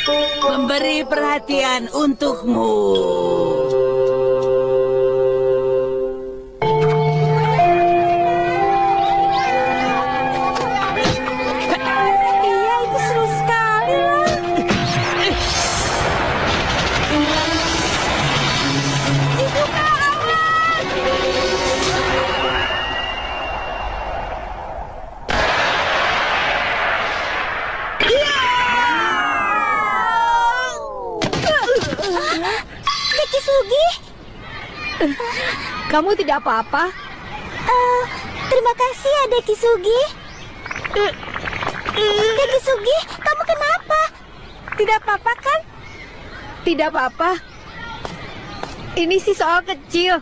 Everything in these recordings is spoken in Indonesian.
Memberi perhatian untukmu. Iya, itu seru sekali lah. Shizuka, awas! Dekisugi? Kamu tidak apa-apa? Terima kasih ya, Dekisugi. Dekisugi, kamu kenapa? Tidak apa-apa kan? Tidak apa-apa. Ini sih soal kecil.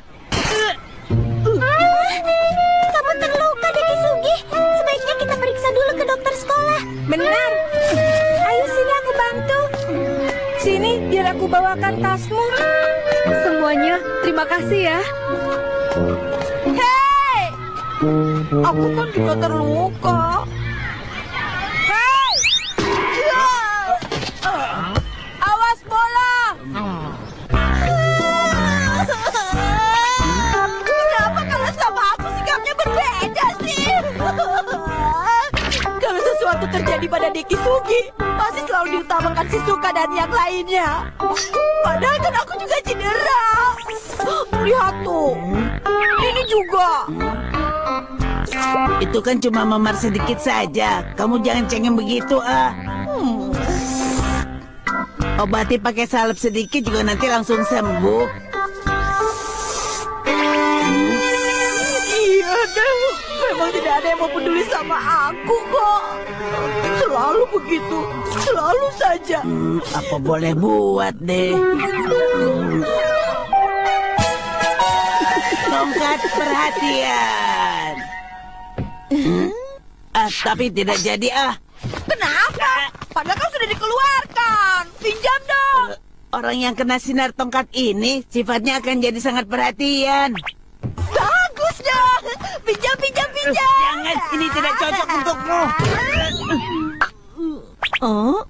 Kamu terluka, Dekisugi. Sebaiknya kita periksa dulu ke dokter sekolah. Benar. Ayo sini aku bantu. Sini biar aku bawakan tasmu. Semuanya terima kasih ya. Hei! Aku kan juga terluka. Hei! Awas bola! Kenapa kalau sama aku sikapnya berbeda sih? Kalau sesuatu terjadi pada Dekisugi, pasti selalu diutamakan Shizuka dan yang lainnya. Padahal kan aku juga cedera. Lihat tuh, ini juga. Itu kan cuma memar sedikit saja. Kamu jangan cengeng begitu, ah. Obati pakai salep sedikit juga nanti langsung sembuh. Iya deh, memang tidak ada yang mau peduli sama aku kok. Selalu begitu, selalu saja. Apa boleh buat deh. Tongkat perhatian. Tapi tidak jadi ah. Kenapa? Padahal kan sudah dikeluarkan. Pinjam dong. Orang yang kena sinar tongkat ini sifatnya akan jadi sangat perhatian. Bagus dong. Pinjam, pinjam, pinjam. Jangan, ini tidak cocok untukmu. Oh?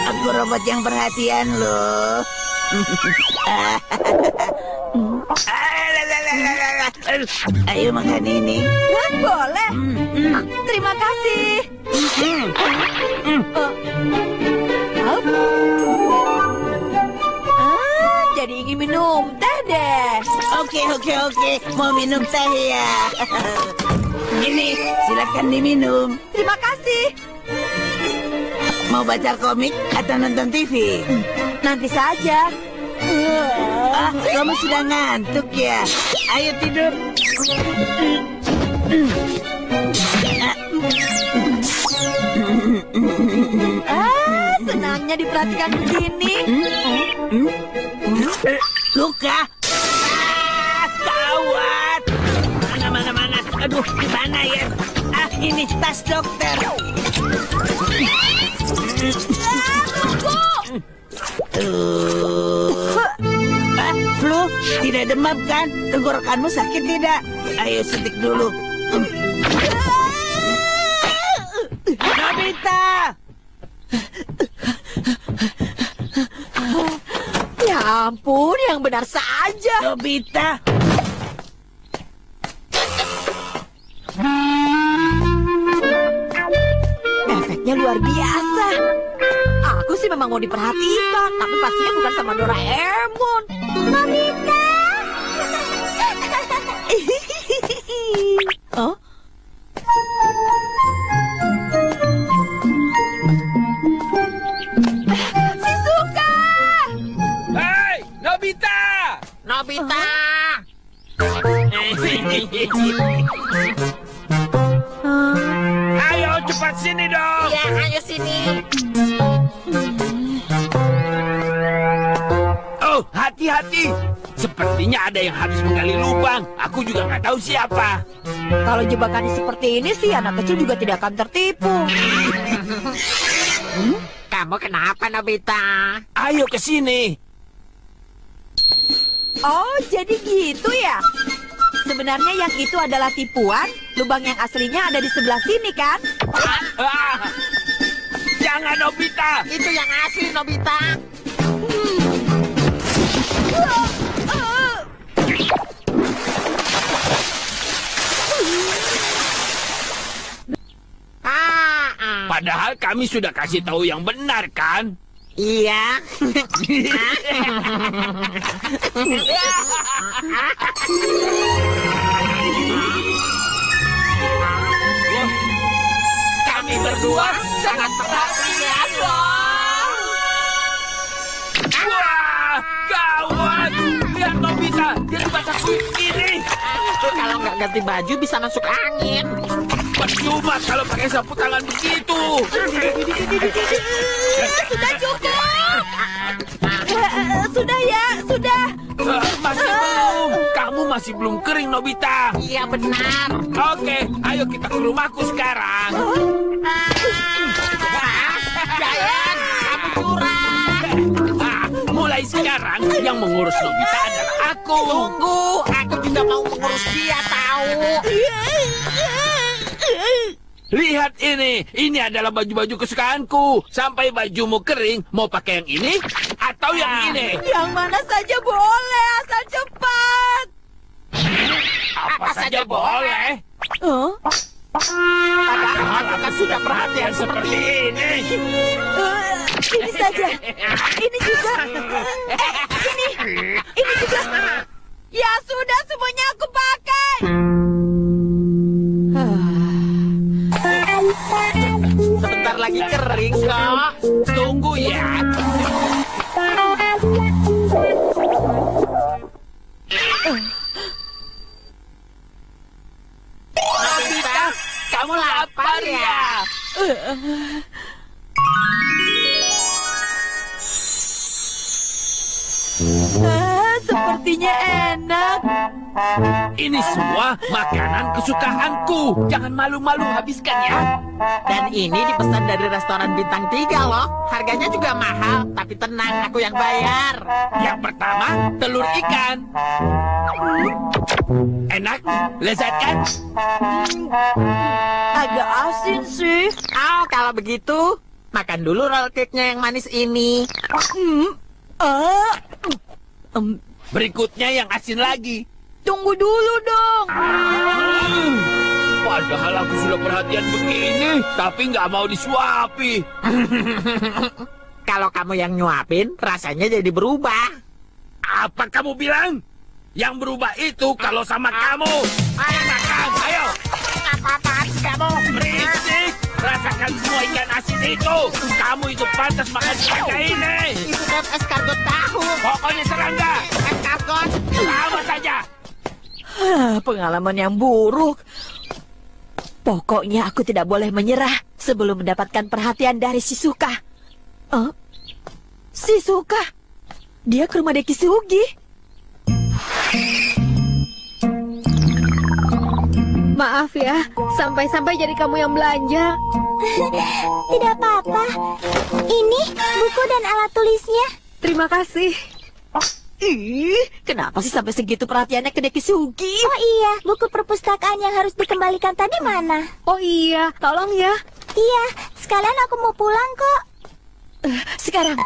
Aku robot yang perhatian loh. Ayo makan ini. Boleh. Terima kasih. Jadi ingin minum teh deh. Oke. Mau minum teh ya? Ini, silakan diminum. Terima kasih. Mau baca komik atau nonton TV? Nanti saja. Kamu sudah ngantuk ya? Ayo tidur. Senangnya diperhatikan begini. Luka. Gawat. Mana. Aduh, di mana ya? Ini tas dokter. Flu, tidak demam kan? Tenggorokanmu sakit tidak? Ayo suntik dulu. Nobita! Ya ampun, yang benar saja. Nobita! Efeknya luar biasa. Aku sih memang mau diperhatikan, tapi pastinya bukan sama Doraemon. Nobita! Oh? Shizuka! Hei, Nobita! Nobita! Ayo cepat sini dong. Ya, ayo sini. Oh, hati-hati. Sepertinya ada yang harus menggali lubang. Aku juga nggak tahu siapa. Kalau jebakannya seperti ini sih, anak kecil juga tidak akan tertipu. Kamu kenapa, Nobita? Ayo ke sini. Oh, jadi gitu ya? Sebenarnya yang itu adalah tipuan. Lubang yang aslinya ada di sebelah sini, kan? Ah, jangan, Nobita. Itu yang asli, Nobita. Padahal kami sudah kasih tahu yang benar, kan? Iya. Kami berdua sangat perhatian dong. Wah, gawat. Lihat Nobita, dia basah kuyup ini. Kalau nggak ganti baju bisa masuk angin. Percuma kalau pakai sapu tangan begitu. Sudah cukup. Sudah ya, sudah. Masih belum. Kamu masih belum kering, Nobita. Iya benar. Oke, ayo kita ke rumahku sekarang. Giant, kamu curang. Mulai sekarang yang mengurus Nobita adalah aku. Tunggu, aku juga mau mengurus dia tahu. Lihat ini adalah baju-baju kesukaanku. Sampai bajumu kering, mau pakai yang ini atau yang ini? Yang mana saja boleh, asal cepat. Apa saja boleh. Padahal kita sudah perhatian seperti ini. Ini saja. Ini juga. Ini juga. Ya sudah, semuanya aku pakai. Sebentar lagi kering kok. Tunggu ya. Nobita, kamu lapar ya? Sepertinya enak. Ini semua makanan kesukaanku. Jangan malu-malu habiskan ya. Dan ini dipesan dari restoran bintang 3 loh. Harganya juga mahal, tapi tenang, aku yang bayar. Yang pertama, telur ikan. Enak, lezat kan? Agak asin sih. Oh, kalau begitu, makan dulu roll cake-nya yang manis ini. Berikutnya yang asin lagi. Tunggu dulu dong. Padahal aku sudah perhatian begini, tapi nggak mau disuapi. Kalau kamu yang nyuapin, rasanya jadi berubah. Apa kamu bilang? Yang berubah itu kalau sama kamu. Ayo makan, ayo. Apa-apaan sih kamu? Berisik. Rasakan semua ikan asin itu. Kamu itu pantas makan serangga ini. Itu kan escargot tahu. Pokoknya serangga. Escargot. Sama saja. Pengalaman yang buruk. Pokoknya aku tidak boleh menyerah sebelum mendapatkan perhatian dari Shizuka. Shizuka? Dia ke rumah Dekisugi. Maaf ya, sampai-sampai jadi kamu yang belanja. Tidak apa-apa. Ini buku dan alat tulisnya. Terima kasih. Kenapa sih sampai segitu perhatiannya ke Dekisugi? Oh iya, buku perpustakaan yang harus dikembalikan tadi mana? Oh iya, tolong ya. Iya, sekalian aku mau pulang kok. Sekarang.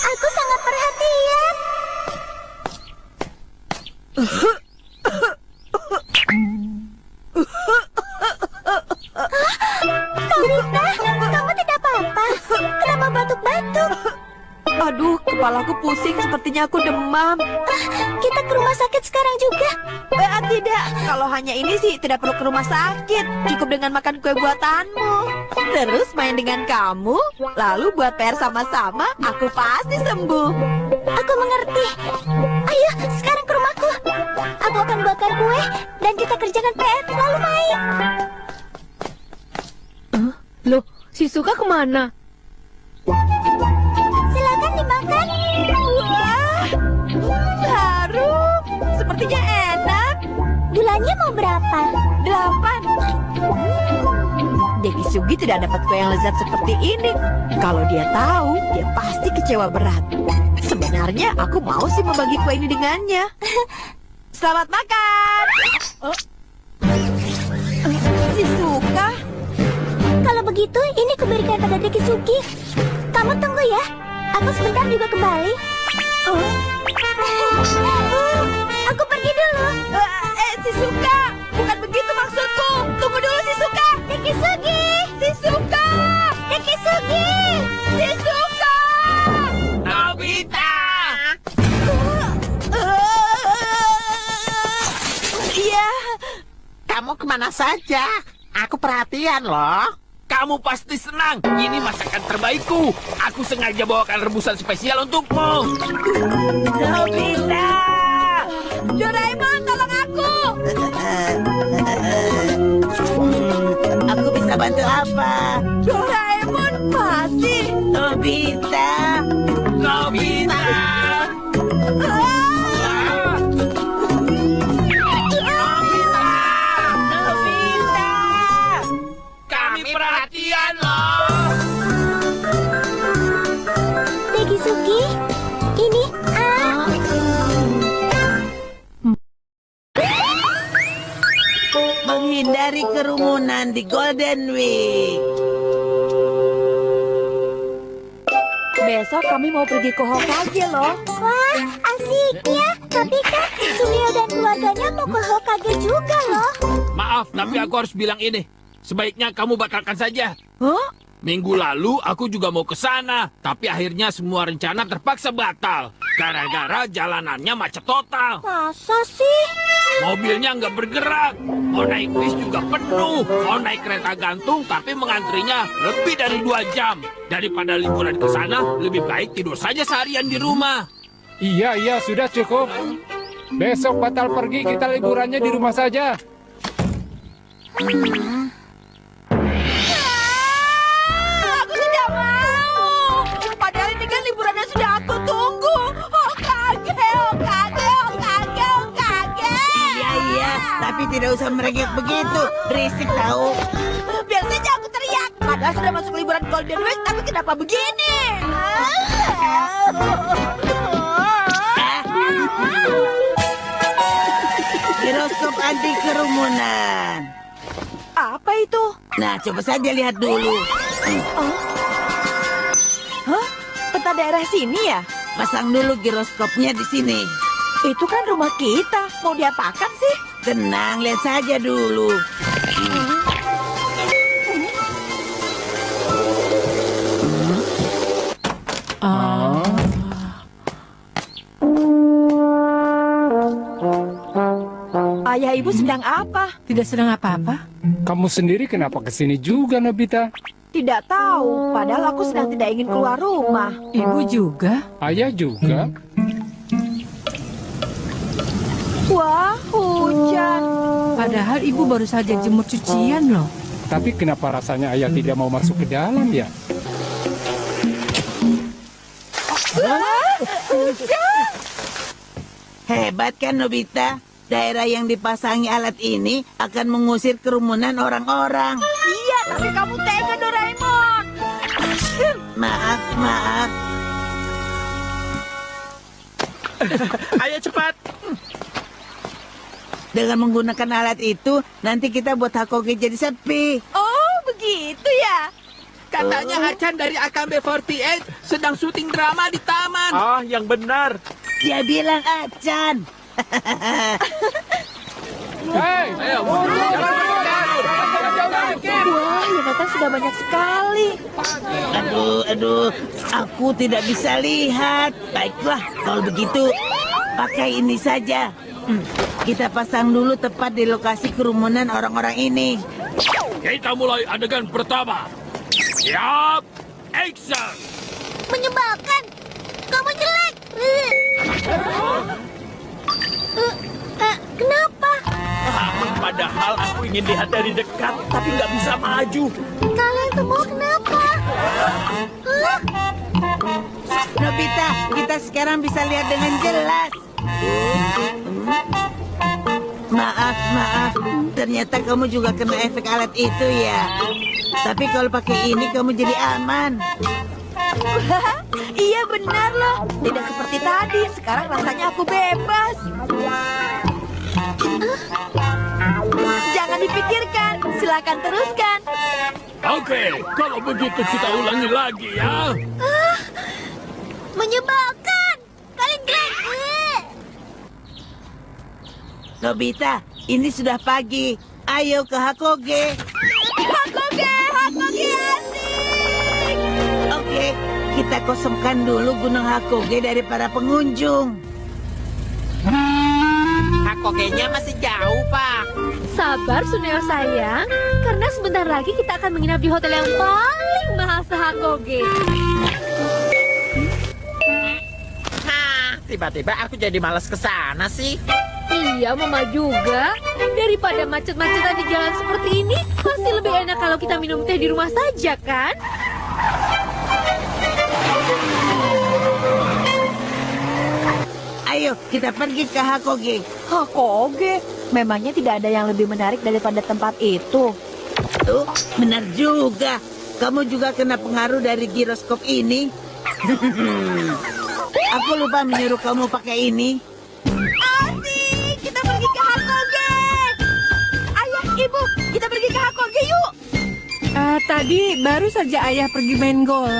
Aku sangat perhatian. Nobita, kamu tidak apa-apa. Kenapa batuk-batuk? Aduh, kepalaku pusing, sepertinya aku demam. Kita ke rumah sakit sekarang juga. Tidak, kalau hanya ini sih tidak perlu ke rumah sakit. Cukup dengan makan kue buatanmu. Terus main dengan kamu, lalu buat PR sama-sama, aku pasti sembuh. Aku mengerti. Ayo, sekarang ke rumahku. Aku akan buatkan kue dan kita kerjakan PR lalu main. Loh, Shizuka kemana? Silakan dimakan. Wah, harum. Sepertinya enak. Gulanya mau berapa? 8. Dekisugi tidak dapat kue yang lezat seperti ini. Kalau dia tahu, dia pasti kecewa berat. Sebenarnya aku mau sih membagi kue ini dengannya. Selamat makan. Shizuka. Kalau begitu, ini kuberikan pada Dekisugi. Kamu tunggu ya. Aku sebentar juga kembali. Aku pergi dulu. Shizuka, bukan begitu maksudku. Tunggu dulu, Shizuka. Dekisugi. Shizuka. Dekisugi. Shizuka. Nobita! Iya. Kamu kemana saja? Aku perhatian loh. Kamu pasti senang. Ini masakan terbaikku. Aku sengaja bawakan rebusan spesial untukmu. Nobita! Doraemon, tolong aku. Aku bisa bantu apa? Doraemon masih. Nobita! Nobita! Nobita! Kami perhatian loh. Dekisugi. Ini Menghindari kerumunan di Golden Week. Besok kami mau pergi ke Hokage loh. Wah, asiknya. Tapi kan Sunio dan keluarganya mau ke Hokage juga loh. Maaf, tapi aku harus bilang ini. Sebaiknya kamu batalkan saja. Hah? Minggu lalu aku juga mau ke sana, tapi akhirnya semua rencana terpaksa batal. Gara-gara jalanannya macet total. Masa sih? Mobilnya nggak bergerak. Mau naik bis juga penuh. Mau naik kereta gantung, tapi mengantrinya lebih dari 2 jam. Daripada liburan ke sana, lebih baik tidur saja seharian di rumah. Iya, sudah cukup. Besok batal pergi, kita liburannya di rumah saja. Aku tidak mau. Padahal ini kan liburan yang sudah aku tunggu. Hokage, Hokage, Hokage, Hokage. Iya, tapi tidak usah merengek begitu. Berisik tahu. Biar saja aku teriak. Padahal sudah masuk liburan Golden Week, tapi kenapa begini? Giroskop anti kerumunan. Apa itu? Nah, coba saja lihat dulu. Hah? Peta daerah sini ya? Pasang dulu giroskopnya di sini. Itu kan rumah kita. Mau diapakan sih? Tenang, lihat saja dulu. Ayah ibu sedang apa? Tidak sedang apa-apa. Kamu sendiri kenapa kesini juga, Nobita? Tidak tahu. Padahal aku sedang tidak ingin keluar rumah. Ibu juga. Ayah juga. Wah, hujan. Padahal ibu baru saja jemur cucian loh. Tapi kenapa rasanya ayah tidak mau masuk ke dalam ya? Hebat kan, Nobita? Daerah yang dipasangi alat ini akan mengusir kerumunan orang-orang. Iya, tapi kamu tega, Doraemon. Maaf. Ayo cepat. Dengan menggunakan alat itu, nanti kita buat Hokage jadi sepi. Oh, begitu ya? Katanya Achan dari AKB48 sedang syuting drama di taman. Oh, yang benar. Dia bilang Achan. Hei, Wah, yang datang sudah banyak sekali. Aduh, aku tidak bisa lihat. Baiklah, kalau begitu, pakai ini saja. Kita pasang dulu tepat di lokasi kerumunan orang-orang ini. Kita mulai adegan pertama. Siap, action! Menyebalkan. Kamu jelek. Kenapa? Padahal aku ingin lihat dari dekat, tapi nggak bisa maju. Kalian semua kenapa? Nobita, kita sekarang bisa lihat dengan jelas. Maaf. Ternyata kamu juga kena efek alat itu ya. Tapi kalau pakai ini kamu jadi aman. Iya benar loh. Tidak seperti tadi. Sekarang rasanya aku bebas. Jangan dipikirkan. Silakan teruskan. Oke, kalau begitu kita ulangi lagi ya. Menyebalkan. Kalian keren. Nobita, ini sudah pagi. Ayo ke Hakoge. Hakoge asik. Oke, kita kosongkan dulu Gunung Hakoge dari para pengunjung. Hakogenya masih jauh, Pak. Sabar, Suneo sayang. Karena sebentar lagi kita akan menginap di hotel yang paling mahal se-Hakoge. Tiba-tiba aku jadi malas ke sana sih. Iya, Mama juga. Daripada macet-macetan di jalan seperti ini, pasti lebih enak kalau kita minum teh di rumah saja, kan? Ayo, kita pergi ke Hakoge. Hakoge? Memangnya tidak ada yang lebih menarik daripada tempat itu? Tuh, benar juga. Kamu juga kena pengaruh dari giroskop ini. Aku lupa menyuruh kamu pakai ini. Asik, kita pergi ke Hakoge. Ayah, ibu, kita pergi ke Hakoge yuk. Tadi baru saja ayah pergi main gol.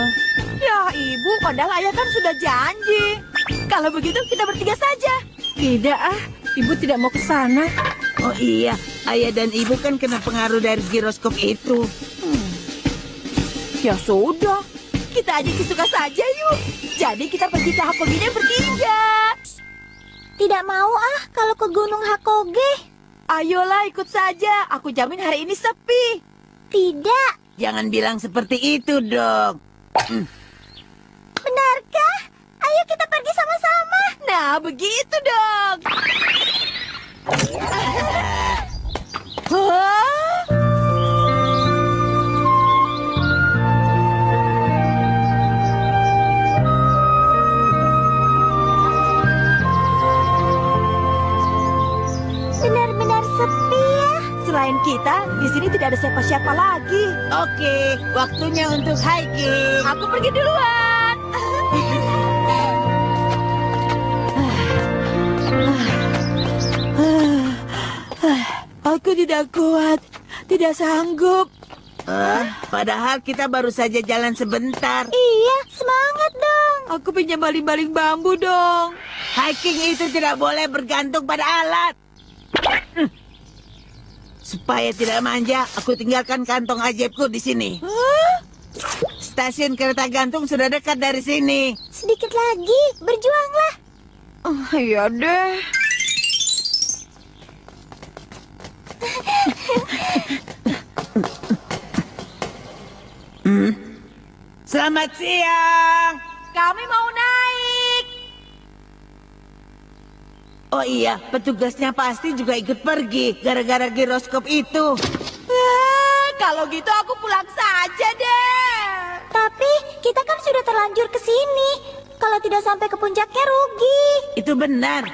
Ya ibu, padahal ayah kan sudah janji. Kalau begitu kita bertiga saja. Tidak ibu tidak mau ke sana. Oh iya, ayah dan ibu kan kena pengaruh dari giroskop itu. Ya sudah, kita aja suka saja yuk. Jadi kita pergi ke Hakoge bertiga. Tidak mau kalau ke Gunung Hakoge. Ayolah ikut saja, aku jamin hari ini sepi. Tidak. Jangan bilang seperti itu dong. Benarkah? Ayo kita pergi sama-sama. Nah, begitu dong. Hah? Benar-benar sepi ya. Selain kita, di sini tidak ada siapa-siapa lagi. Oke, waktunya untuk hiking. Aku pergi duluan. Aku tidak kuat, tidak sanggup. Padahal kita baru saja jalan sebentar. Iya, semangat dong. Aku pinjam baling-baling bambu dong. Hiking itu tidak boleh bergantung pada alat. Supaya tidak manja, aku tinggalkan kantong ajaibku di sini. Stasiun kereta gantung sudah dekat dari sini. Sedikit lagi, berjuanglah. Iya deh. Selamat siang. Kami mau naik. Oh iya, petugasnya pasti juga ikut pergi gara-gara giroskop itu. Kalau gitu aku pulang saja deh. Tapi kita kan sudah terlanjur ke sini. Kalau tidak sampai ke puncaknya rugi. Itu benar.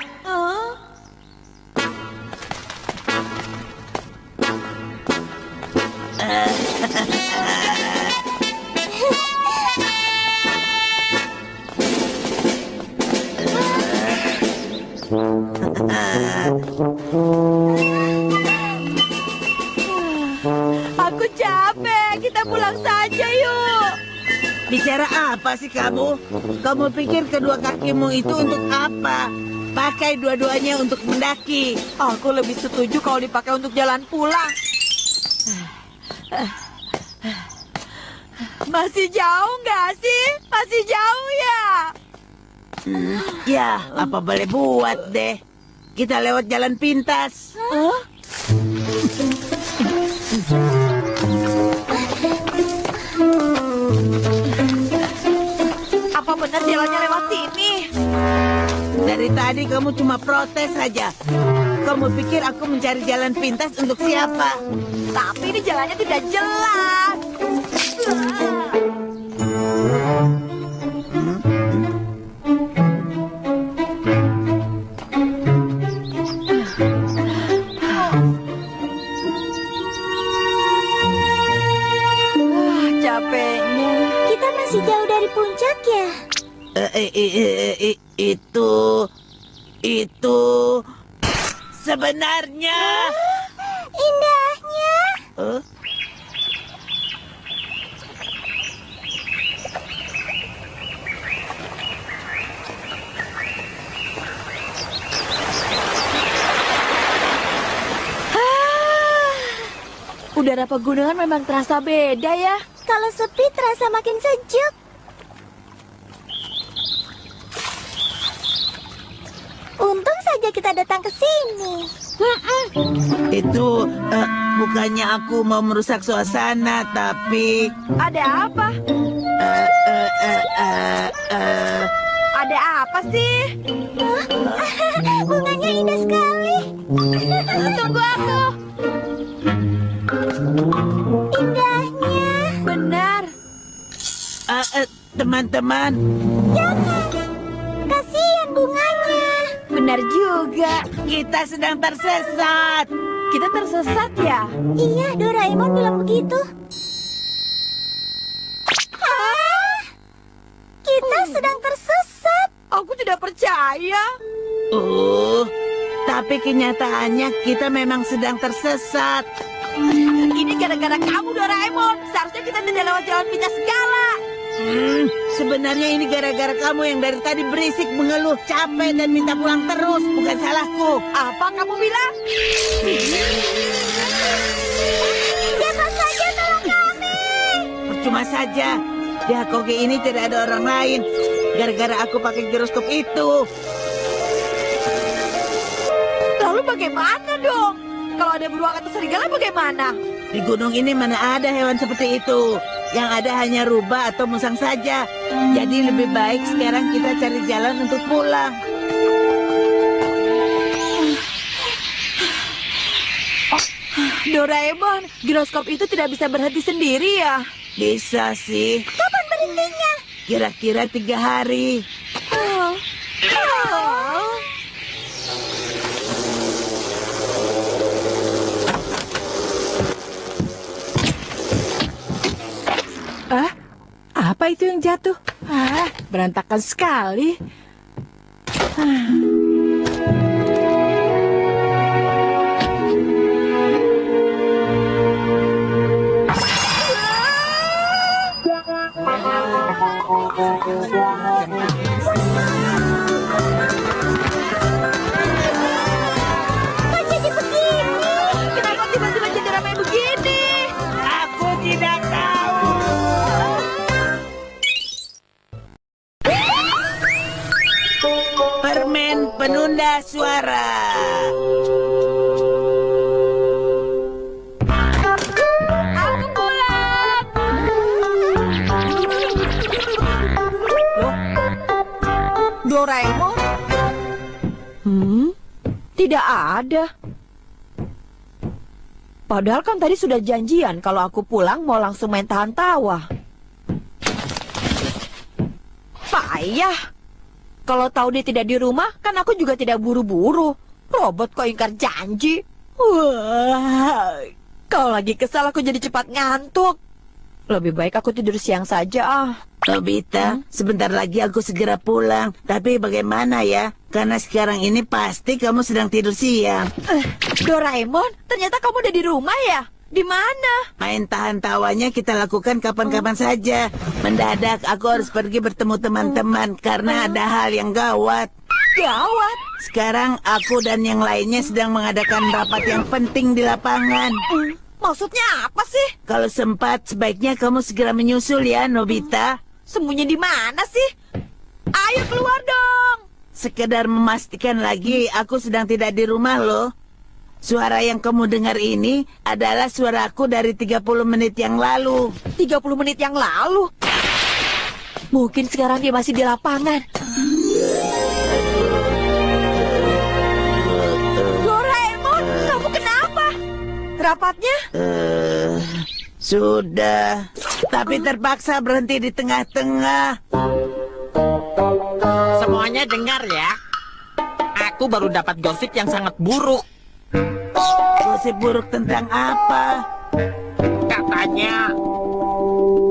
Aku capek, kita pulang saja yuk. Bicara apa sih kamu? Kamu pikir kedua kakimu itu untuk apa? Pakai dua-duanya untuk mendaki. Aku lebih setuju kalau dipakai untuk jalan pulang. Masih jauh nggak sih? Masih jauh ya? Ya, apa boleh buat deh. Kita lewat jalan pintas. Apa benar jalannya lewat sini? Dari tadi kamu cuma protes saja. Kamu pikir aku mencari jalan pintas untuk siapa? Tapi ini jalannya tidak jelas. masih jauh dari puncak ya? Itu sebenarnya Indahnya. Udara pegunungan memang terasa beda ya. Kalau sepi terasa makin sejuk. Untung saja kita datang ke sini. itu bukannya aku mau merusak suasana, tapi Ada apa? Ada apa sih? Bunganya indah sekali. Tunggu aku. Indahnya. Benar. teman-teman, Jangan. Kasihan bunganya. Benar juga. kita sedang tersesat. Kita tersesat ya? Iya, Doraemon bilang begitu. Hah? Kita sedang tersesat. Aku tidak percaya. Tapi kenyataannya kita memang sedang tersesat. Ini gara-gara kamu, Doraemon. Seharusnya kita tidak lewat jalan pintas segala. Sebenarnya ini gara-gara kamu yang dari tadi berisik, mengeluh, capek, dan minta pulang terus. Bukan salahku. Apa kamu bilang? Siapa saja tolong kami. Percuma saja. Di Hakoge ini tidak ada orang lain. Gara-gara aku pakai giroskop itu. Lalu bagaimana dong? Kalau ada beruang atau serigala bagaimana? Di gunung ini mana ada hewan seperti itu. Yang ada hanya rubah atau musang saja. Jadi lebih baik sekarang kita cari jalan untuk pulang. Doraemon, giroskop itu tidak bisa berhenti sendiri ya? Bisa sih. Kapan berhentinya? Kira-kira 3 hari. Apa itu yang jatuh? Berantakan sekali. Kok jadi begini? Kenapa tiba-tiba jadi ramai begini? Aku tidak tahu. Permen penunda suara. Aku pulang. Doraemon? Tidak ada. Padahal kan tadi sudah janjian kalau aku pulang mau langsung main tahan tawa. Payah. Kalau tahu dia tidak di rumah, kan aku juga tidak buru-buru. Robot kok ingkar janji. Wah, kalau lagi kesal aku jadi cepat ngantuk. Lebih baik aku tidur siang saja ah. Nobita, sebentar lagi aku segera pulang. Tapi bagaimana ya? Karena sekarang ini pasti kamu sedang tidur siang. Doraemon, ternyata kamu udah di rumah ya? Di mana? Main tahan tawanya kita lakukan kapan-kapan saja. Mendadak aku harus pergi bertemu teman-teman karena ada hal yang gawat. Gawat. Sekarang aku dan yang lainnya sedang mengadakan rapat yang penting di lapangan. Maksudnya apa sih? Kalau sempat, sebaiknya kamu segera menyusul ya, Nobita. Sembunyi di mana sih? Ayo keluar dong. Sekedar memastikan lagi, aku sedang tidak di rumah loh. Suara yang kamu dengar ini adalah suaraku dari 30 menit yang lalu. 30 menit yang lalu. Mungkin sekarang dia masih di lapangan. Doraemon, kamu kenapa? Rapatnya? Sudah, tapi terpaksa berhenti di tengah-tengah. Semuanya dengar ya. Aku baru dapat gosip yang sangat buruk. Gosip buruk tentang apa? Katanya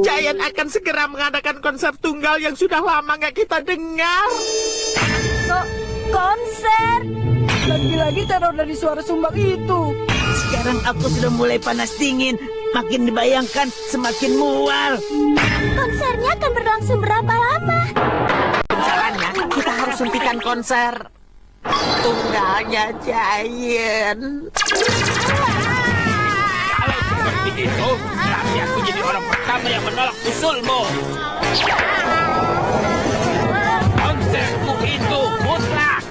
Jaya Giant akan segera mengadakan konser tunggal yang sudah lama nggak kita dengar. Konser. Lagi-lagi teror dari suara sumbang itu. Sekarang aku sudah mulai panas dingin. Makin dibayangkan semakin mual. Konsernya akan berlangsung berapa lama? Caranya kita harus suntikan konser tunggalnya Giant. Kalau seperti itu, berarti aku jadi orang pertama yang menolak usulmu. Konserku itu mutlak.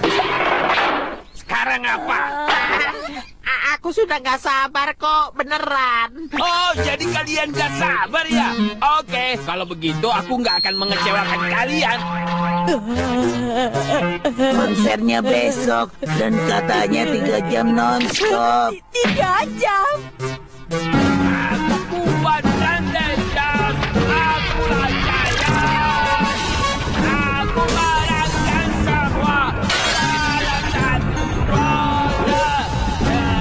Sekarang apa? Aku sudah nggak sabar kok, beneran. Oh, jadi kalian gak sabar ya? Oke, kalau begitu aku nggak akan mengecewakan kalian. Konsernya besok dan katanya 3 jam non-stop. 3 jam. Aku kuat dan dendam. Akulah Giant. Aku barangkan semua dalam satu roda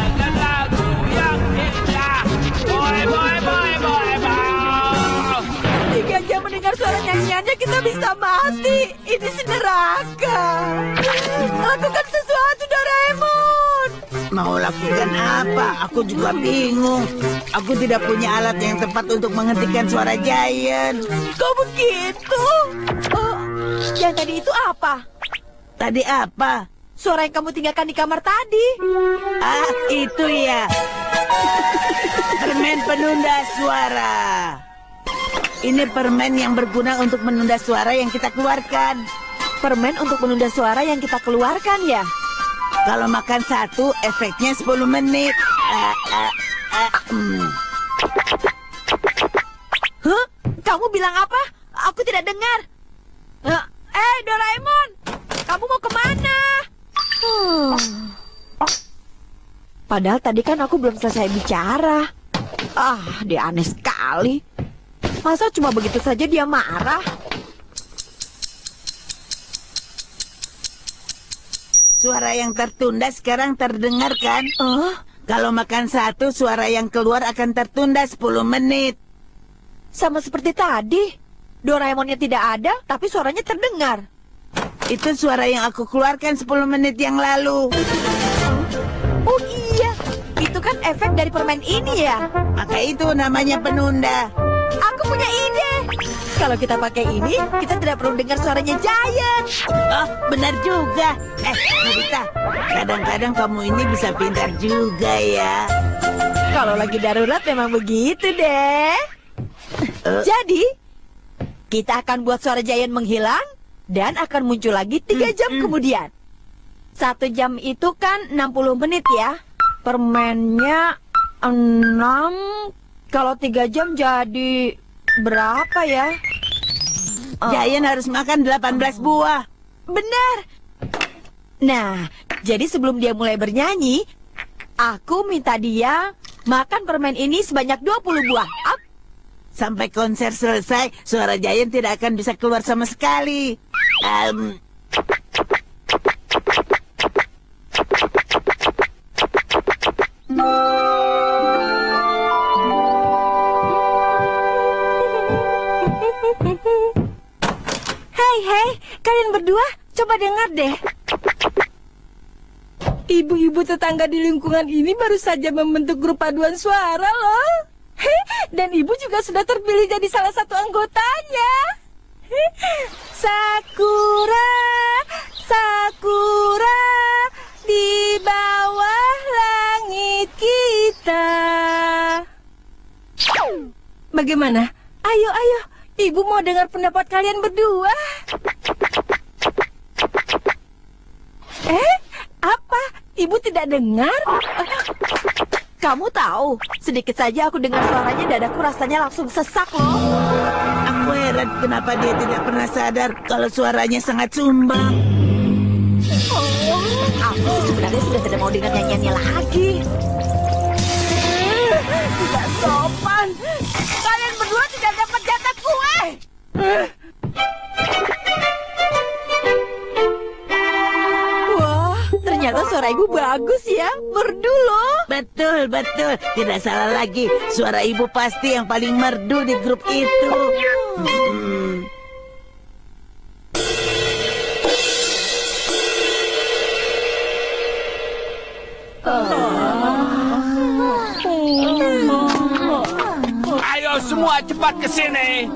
dengan lagu yang indah. Boy, boy, boy, boy, boy. 3 jam mendengar suara nyanyiannya kita bisa mati. Ini si neraka. Lakukan sesuatu, Doraemon. Mau lakukan apa? Aku juga bingung. Aku tidak punya alat yang tepat untuk menghentikan suara Giant. Kok begitu? Oh, yang tadi itu apa? Tadi apa? Suara yang kamu tinggalkan di kamar tadi. Ah, itu ya. Permen penunda suara. Ini permen yang berguna untuk menunda suara yang kita keluarkan. Permen untuk menunda suara yang kita keluarkan ya? Kalau makan 1, efeknya 10 menit. Huh? Kamu bilang apa? Aku tidak dengar. Doraemon, kamu mau kemana? Padahal tadi kan aku belum selesai bicara. Dia aneh sekali. Masa cuma begitu saja dia marah? Suara yang tertunda sekarang terdengar kan? Kalau makan 1, suara yang keluar akan tertunda 10 menit. Sama seperti tadi. Doraemonnya tidak ada, tapi suaranya terdengar. Itu suara yang aku keluarkan 10 menit yang lalu. Oh iya, itu kan efek dari permen ini ya? Maka itu namanya penunda. Aku punya ide. Kalau kita pakai ini, kita tidak perlu dengar suaranya Giant. Oh, benar juga. Nobita, kadang-kadang kamu ini bisa pintar juga ya. Kalau lagi darurat memang begitu deh. Jadi, kita akan buat suara Giant menghilang dan akan muncul lagi 3 jam kemudian. 1 jam itu kan 60 menit ya. Permennya 6. Kalau 3 jam jadi berapa ya? Giant harus makan 18 buah. Benar. Nah, jadi sebelum dia mulai bernyanyi, aku minta dia makan permen ini sebanyak 20 buah. Sampai konser selesai, suara Giant tidak akan bisa keluar sama sekali. Hei, kalian berdua, coba dengar deh. Ibu-ibu tetangga di lingkungan ini baru saja membentuk grup paduan suara loh. Dan ibu juga sudah terpilih jadi salah satu anggotanya. Sakura, Sakura, di bawah langit kita. Bagaimana? Ayo, ibu mau dengar pendapat kalian berdua. Apa? Ibu tidak dengar? Kamu tahu, sedikit saja aku dengar suaranya dadaku rasanya langsung sesak loh. Aku heran kenapa dia tidak pernah sadar kalau suaranya sangat sumbang. Aku sebenarnya sudah tidak mau dengar nyanyiannya lagi. Tidak sopan. Kalian berdua tidak dapat jatah kue. Wah, ternyata suara ibu bagus ya. Merdu loh. Betul, betul. Tidak salah lagi. Suara ibu pasti yang paling merdu di grup itu. Ayo semua cepat ke sini.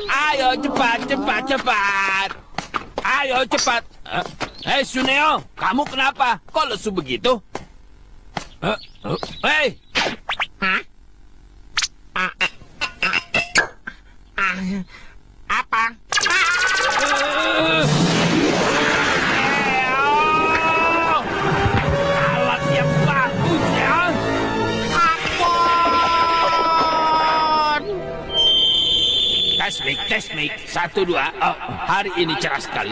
Ayo cepat. Ayo cepat. Hei Suneo, kamu kenapa? Kok lesu begitu? Hei. Apa? Alat yang bagus ya. Tes mic. 1, 2. Oh, hari ini cerah sekali.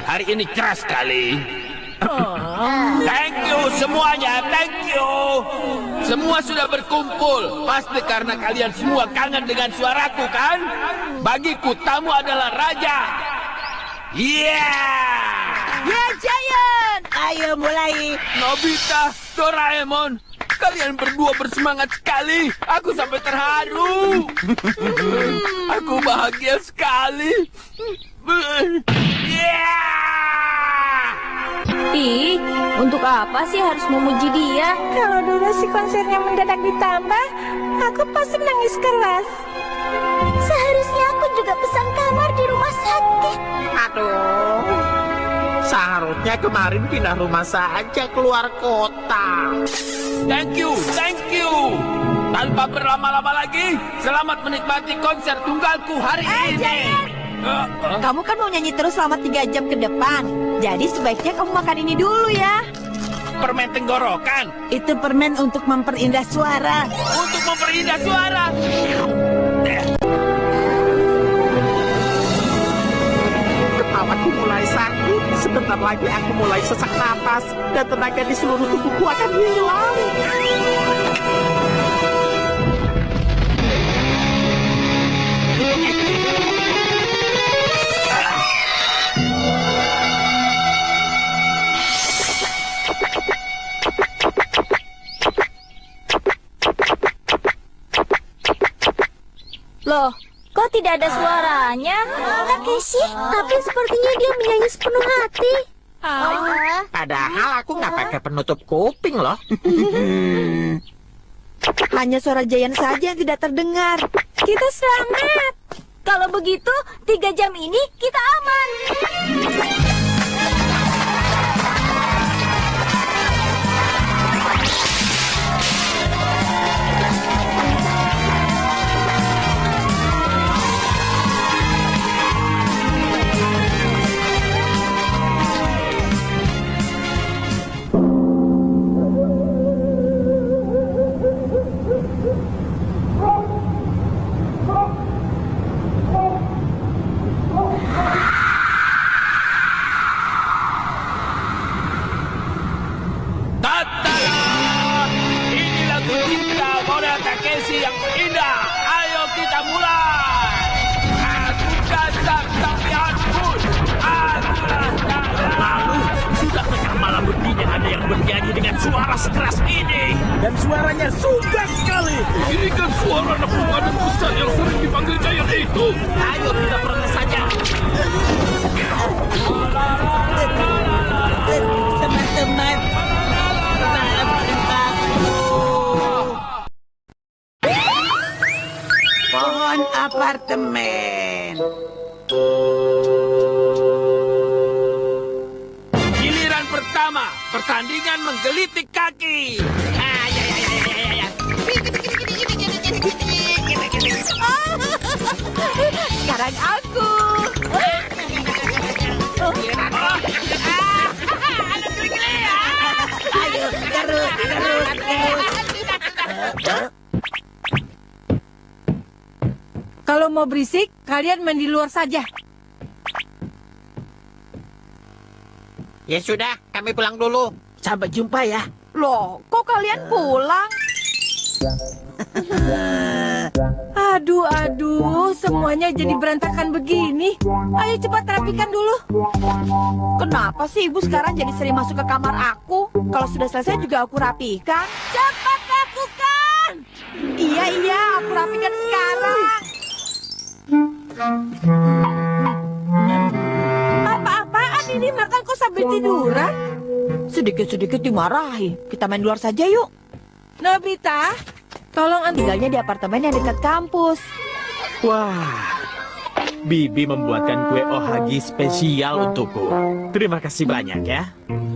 Thank you semuanya, thank you. Semua sudah berkumpul. Pasti karena kalian semua kangen dengan suaraku kan? Bagiku tamu adalah raja. Ya, Giant! Ayo mulai. Nobita, Doraemon, kalian berdua bersemangat sekali. Aku sampai terharu. Aku bahagia sekali. Ih, untuk apa sih harus memuji dia? Kalau durasi konsernya mendadak ditambah, aku pasti menangis keras. Seharusnya aku juga pesan kamar di rumah sakit. Aduh, seharusnya kemarin pindah rumah saja keluar kota. Thank you. Tanpa berlama-lama lagi, selamat menikmati konser tunggalku hari ini. Kamu kan mau nyanyi terus selama 3 jam ke depan. Jadi sebaiknya kamu makan ini dulu ya. Permen tenggorokan Itu permen untuk memperindah suara. untuk memperindah suara. Kepalaku mulai sakit. Sebentar lagi aku mulai sesak napas dan tenaga di seluruh tubuhku akan hilang. Loh, kok tidak ada suaranya? Takeshi, tapi sepertinya dia menyanyi sepenuh hati. Padahal aku nggak pakai penutup kuping loh. Hanya suara Giant saja yang tidak terdengar. Kita selamat. Kalau begitu, 3 jam ini kita aman. Takeshi yang indah. Ayo kita mulai. Aku datang tapi ampun. Akulah lalu sudah tengah malam begini ada yang bernyanyi dengan suara sekeras ini. Dan suaranya suka sekali. Ini kan suara anak badan besar yang sering dipanggil Giant itu. Ayo kita protes saja. Teman-teman, maafkan aku. Pohon apartemen. Giliran pertama, pertandingan menggelitik kaki. Sekarang aku. Ayo, terus. Kalau mau berisik, kalian main di luar saja. Ya sudah, kami pulang dulu. Sampai jumpa ya. Loh, kok kalian pulang? Aduh, semuanya jadi berantakan begini. Ayo cepat rapikan dulu. Kenapa sih ibu sekarang jadi sering masuk ke kamar aku? Kalau sudah selesai juga aku rapikan. Cepat lakukan. Iya, aku rapikan sekarang. Apa-apaan ini makan kok sambil tiduran? Sedikit-sedikit dimarahi. Kita main luar saja yuk. Nobita, tolong Tinggalnya di apartemen yang dekat kampus. Wah, Bibi membuatkan kue ohagi spesial untukku. Terima kasih banyak ya.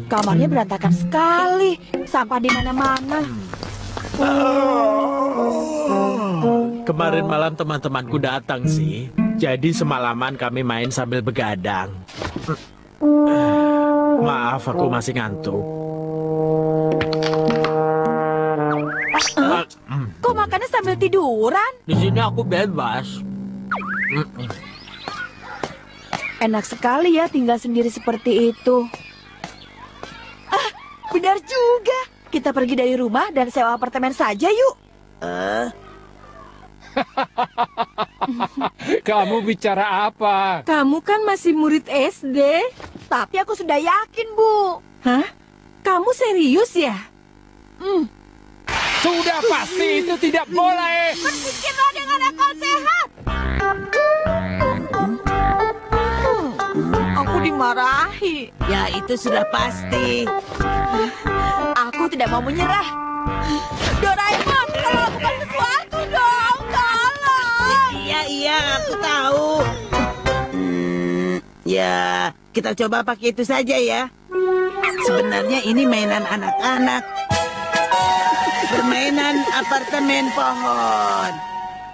Kamarnya berantakan sekali. Sampah di mana-mana. Kemarin malam teman-temanku datang sih. Jadi semalaman kami main sambil begadang. Maaf, aku masih ngantuk. Kok makannya sambil tiduran? Di sini aku bebas. Enak sekali ya tinggal sendiri seperti itu. Benar juga. Kita pergi dari rumah dan sewa apartemen saja yuk. Kamu bicara apa? kamu kan masih murid SD. Tapi aku sudah yakin, Bu. Hah? Kamu serius ya? Sudah pasti itu tidak boleh. Berpikirlah dengan akal sehat. Aku dimarahi. Ya, itu sudah pasti. Aku tidak mau menyerah. Doraemon, kalau lakukan sesuatu dong, tolong. Iya, aku tahu. Ya, kita coba pakai itu saja ya. Sebenarnya ini mainan anak-anak. Permainan apartemen pohon.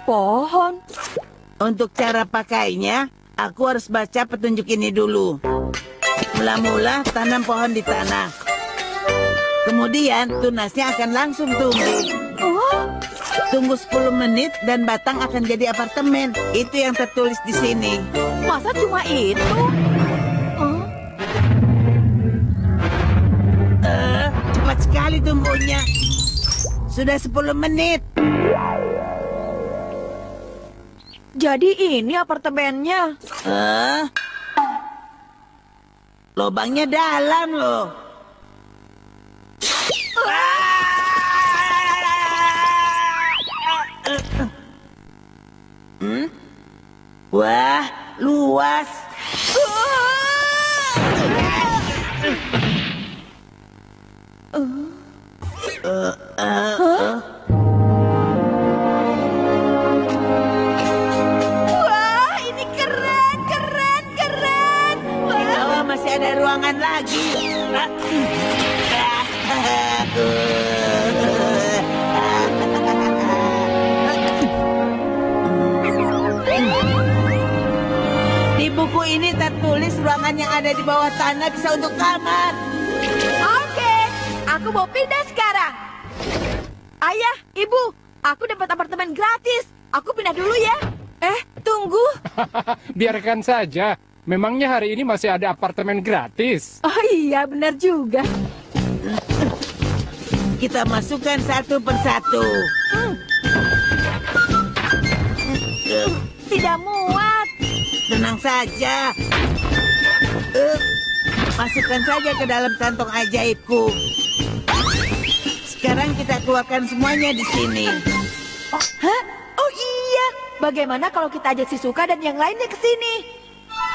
Pohon? Untuk cara pakainya, aku harus baca petunjuk ini dulu. Mula-mula tanam pohon di tanah. Kemudian tunasnya akan langsung tumbuh. Tunggu 10 menit dan batang akan jadi apartemen. Itu yang tertulis di sini. Masa cuma itu? Cepat sekali tumbuhnya. Sudah 10 menit. Jadi ini apartemennya. Lobangnya dalam loh. Wah, luas. Wah, ini keren. Di bawah masih ada ruangan lagi. Di buku ini tertulis ruangan yang ada di bawah tanah bisa untuk kamar. Oke, aku mau pindah sekarang. Ayah, Ibu, aku dapat apartemen gratis. Aku pindah dulu ya. Tunggu. Biarkan saja. Memangnya hari ini masih ada apartemen gratis? Oh iya, benar juga. Kita masukkan satu persatu. Tidak muat. Tenang saja. Masukkan saja ke dalam kantong ajaibku. Sekarang kita keluarkan semuanya di sini. Hah? Oh iya. Bagaimana kalau kita ajak si Suka dan yang lainnya ke sini?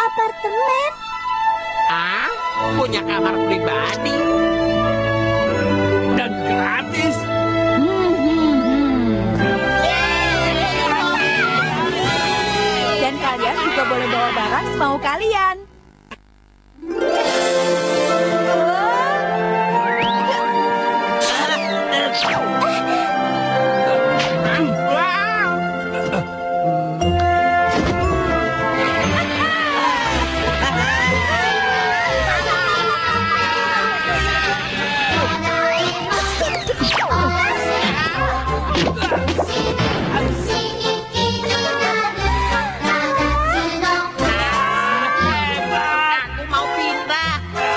Apartemen? Punya kamar pribadi. Dan gratis. Dan kalian juga boleh bawa barang semau kalian.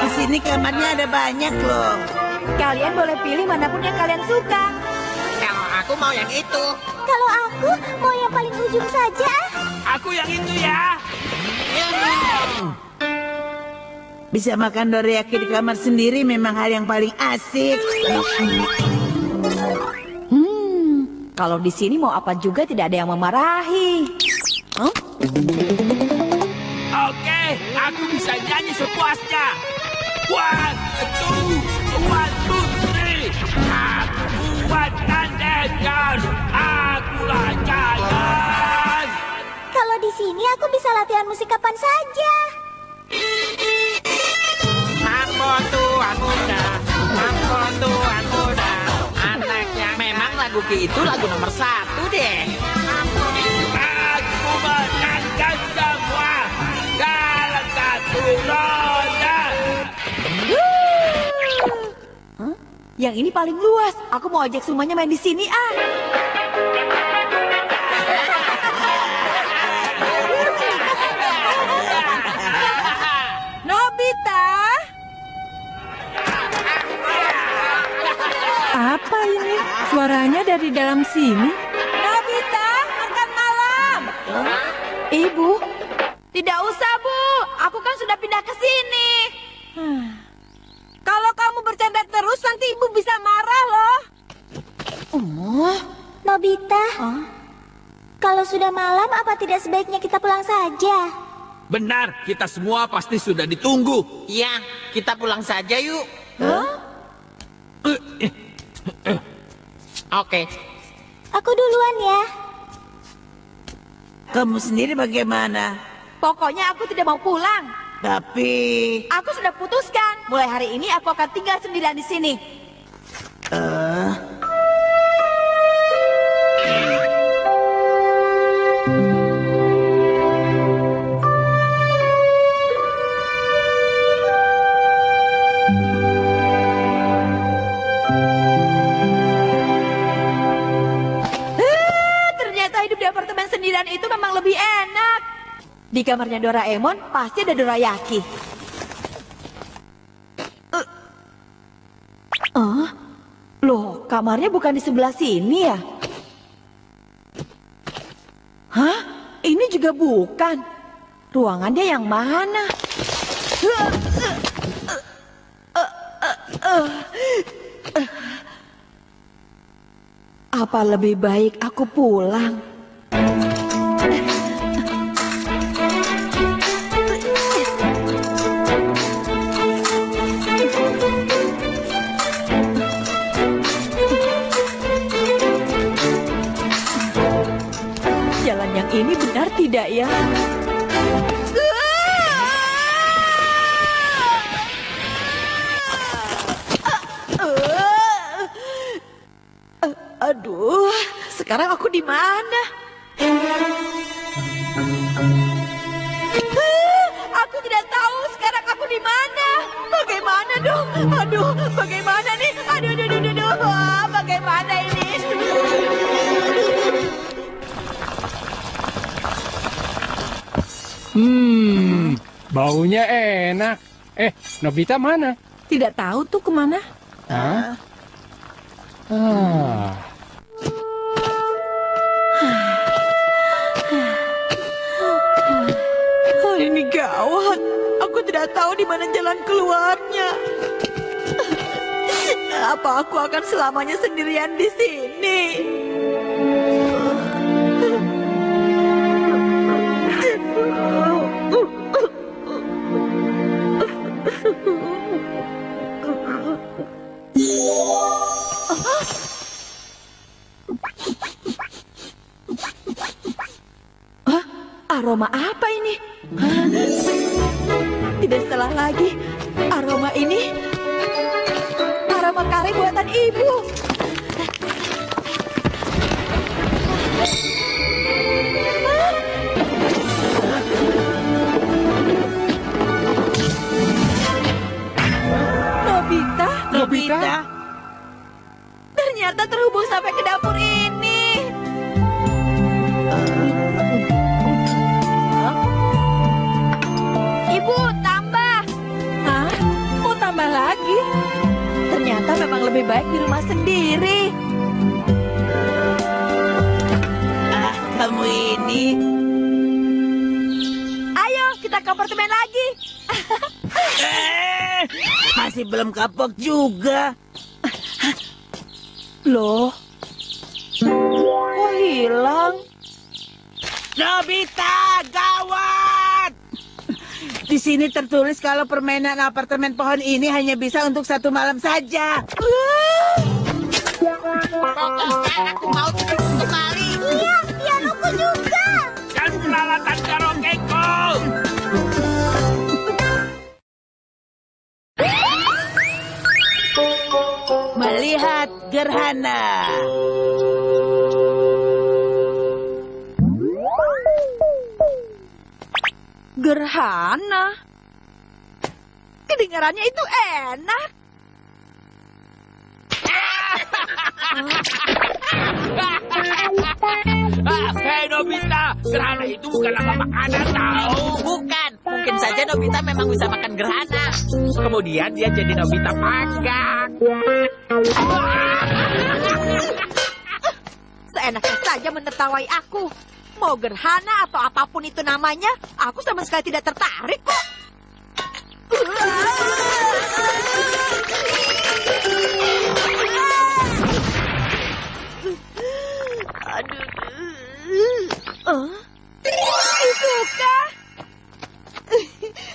Di sini kamarnya ada banyak loh. Kalian boleh pilih manapun yang kalian suka. Kalau aku mau yang itu. Kalau aku mau yang paling ujung saja. Aku yang itu ya. Bisa makan dorayaki di kamar sendiri memang hal yang paling asik. Kalau di sini mau apa juga tidak ada yang memarahi. Oke, aku bisa nyanyi sepuasnya. 1, 2, 1, 2, 3. Aku buat tandekan. Akulah jalan. Kalau di sini aku bisa latihan musik kapan saja. Ampun Tuan Muda, ampun Tuan Muda. Anaknya memang lagu Ki itu lagu nomor 1 deh. Aku menangkan semua dalam satu roda. Yang ini paling luas. Aku mau ajak semuanya main di sini Nobita! Apa ini? Suaranya dari dalam sini. Nobita, makan malam. Ibu, tidak usah Bu. Aku kan sudah pindah ke sini. Kalau kamu bercanda terus, nanti ibu bisa marah loh. Nobita, kalau sudah malam apa tidak sebaiknya kita pulang saja? Benar, kita semua pasti sudah ditunggu. Iya, kita pulang saja yuk. Oke. Aku duluan ya. Kamu sendiri bagaimana? Pokoknya aku tidak mau pulang. Tapi... Aku sudah putuskan. Mulai hari ini aku akan tinggal sendirian di sini. Ternyata hidup di apartemen sendirian itu memang lebih enak. Di kamarnya Doraemon pasti ada Dorayaki. Loh, kamarnya bukan di sebelah sini ya? Hah? Ini juga bukan. Ruangannya yang mana? Apa lebih baik aku pulang? Jalan yang ini benar tidak ya? Aduh, sekarang aku di mana? Aku tidak tahu sekarang aku di mana. Bagaimana dong? Aduh, bagaimana nih? Aduh, bagaimana ini? Baunya enak. Nobita mana? Tidak tahu tuh kemana. Hah? Ini gawat. Aku tidak tahu di mana jalan keluarnya. Apa aku akan selamanya sendirian di sini? Aroma apa ini? Tidak salah lagi. Aroma ini aroma kari buatan ibu. Nobita? Ternyata terhubung sampai ke dapur ini. Ibu, tambah. Hah? Mau tambah lagi? Ternyata memang lebih baik di rumah sendiri. Kamu ini... Ayo, kita ke apartemen lagi. Masih belum kapok juga. Loh, hilang. Nobita, gawat! Di sini tertulis kalau permainan apartemen pohon ini hanya bisa untuk 1 malam saja. Pokoknya aku mau tidur kembali. Iya, pianoku juga. Dan peralatan karaokeku. Melihat gerhana. Gerhana. Kedengarannya itu enak. Hei Nobita, gerhana itu bukan apa makanan tahu. Bukan, mungkin saja Nobita memang bisa makan gerhana. Kemudian dia jadi Nobita panggang. Seenaknya saja menertawai aku. Mau gerhana atau apapun itu namanya, aku sama sekali tidak tertarik kok. Shizuka!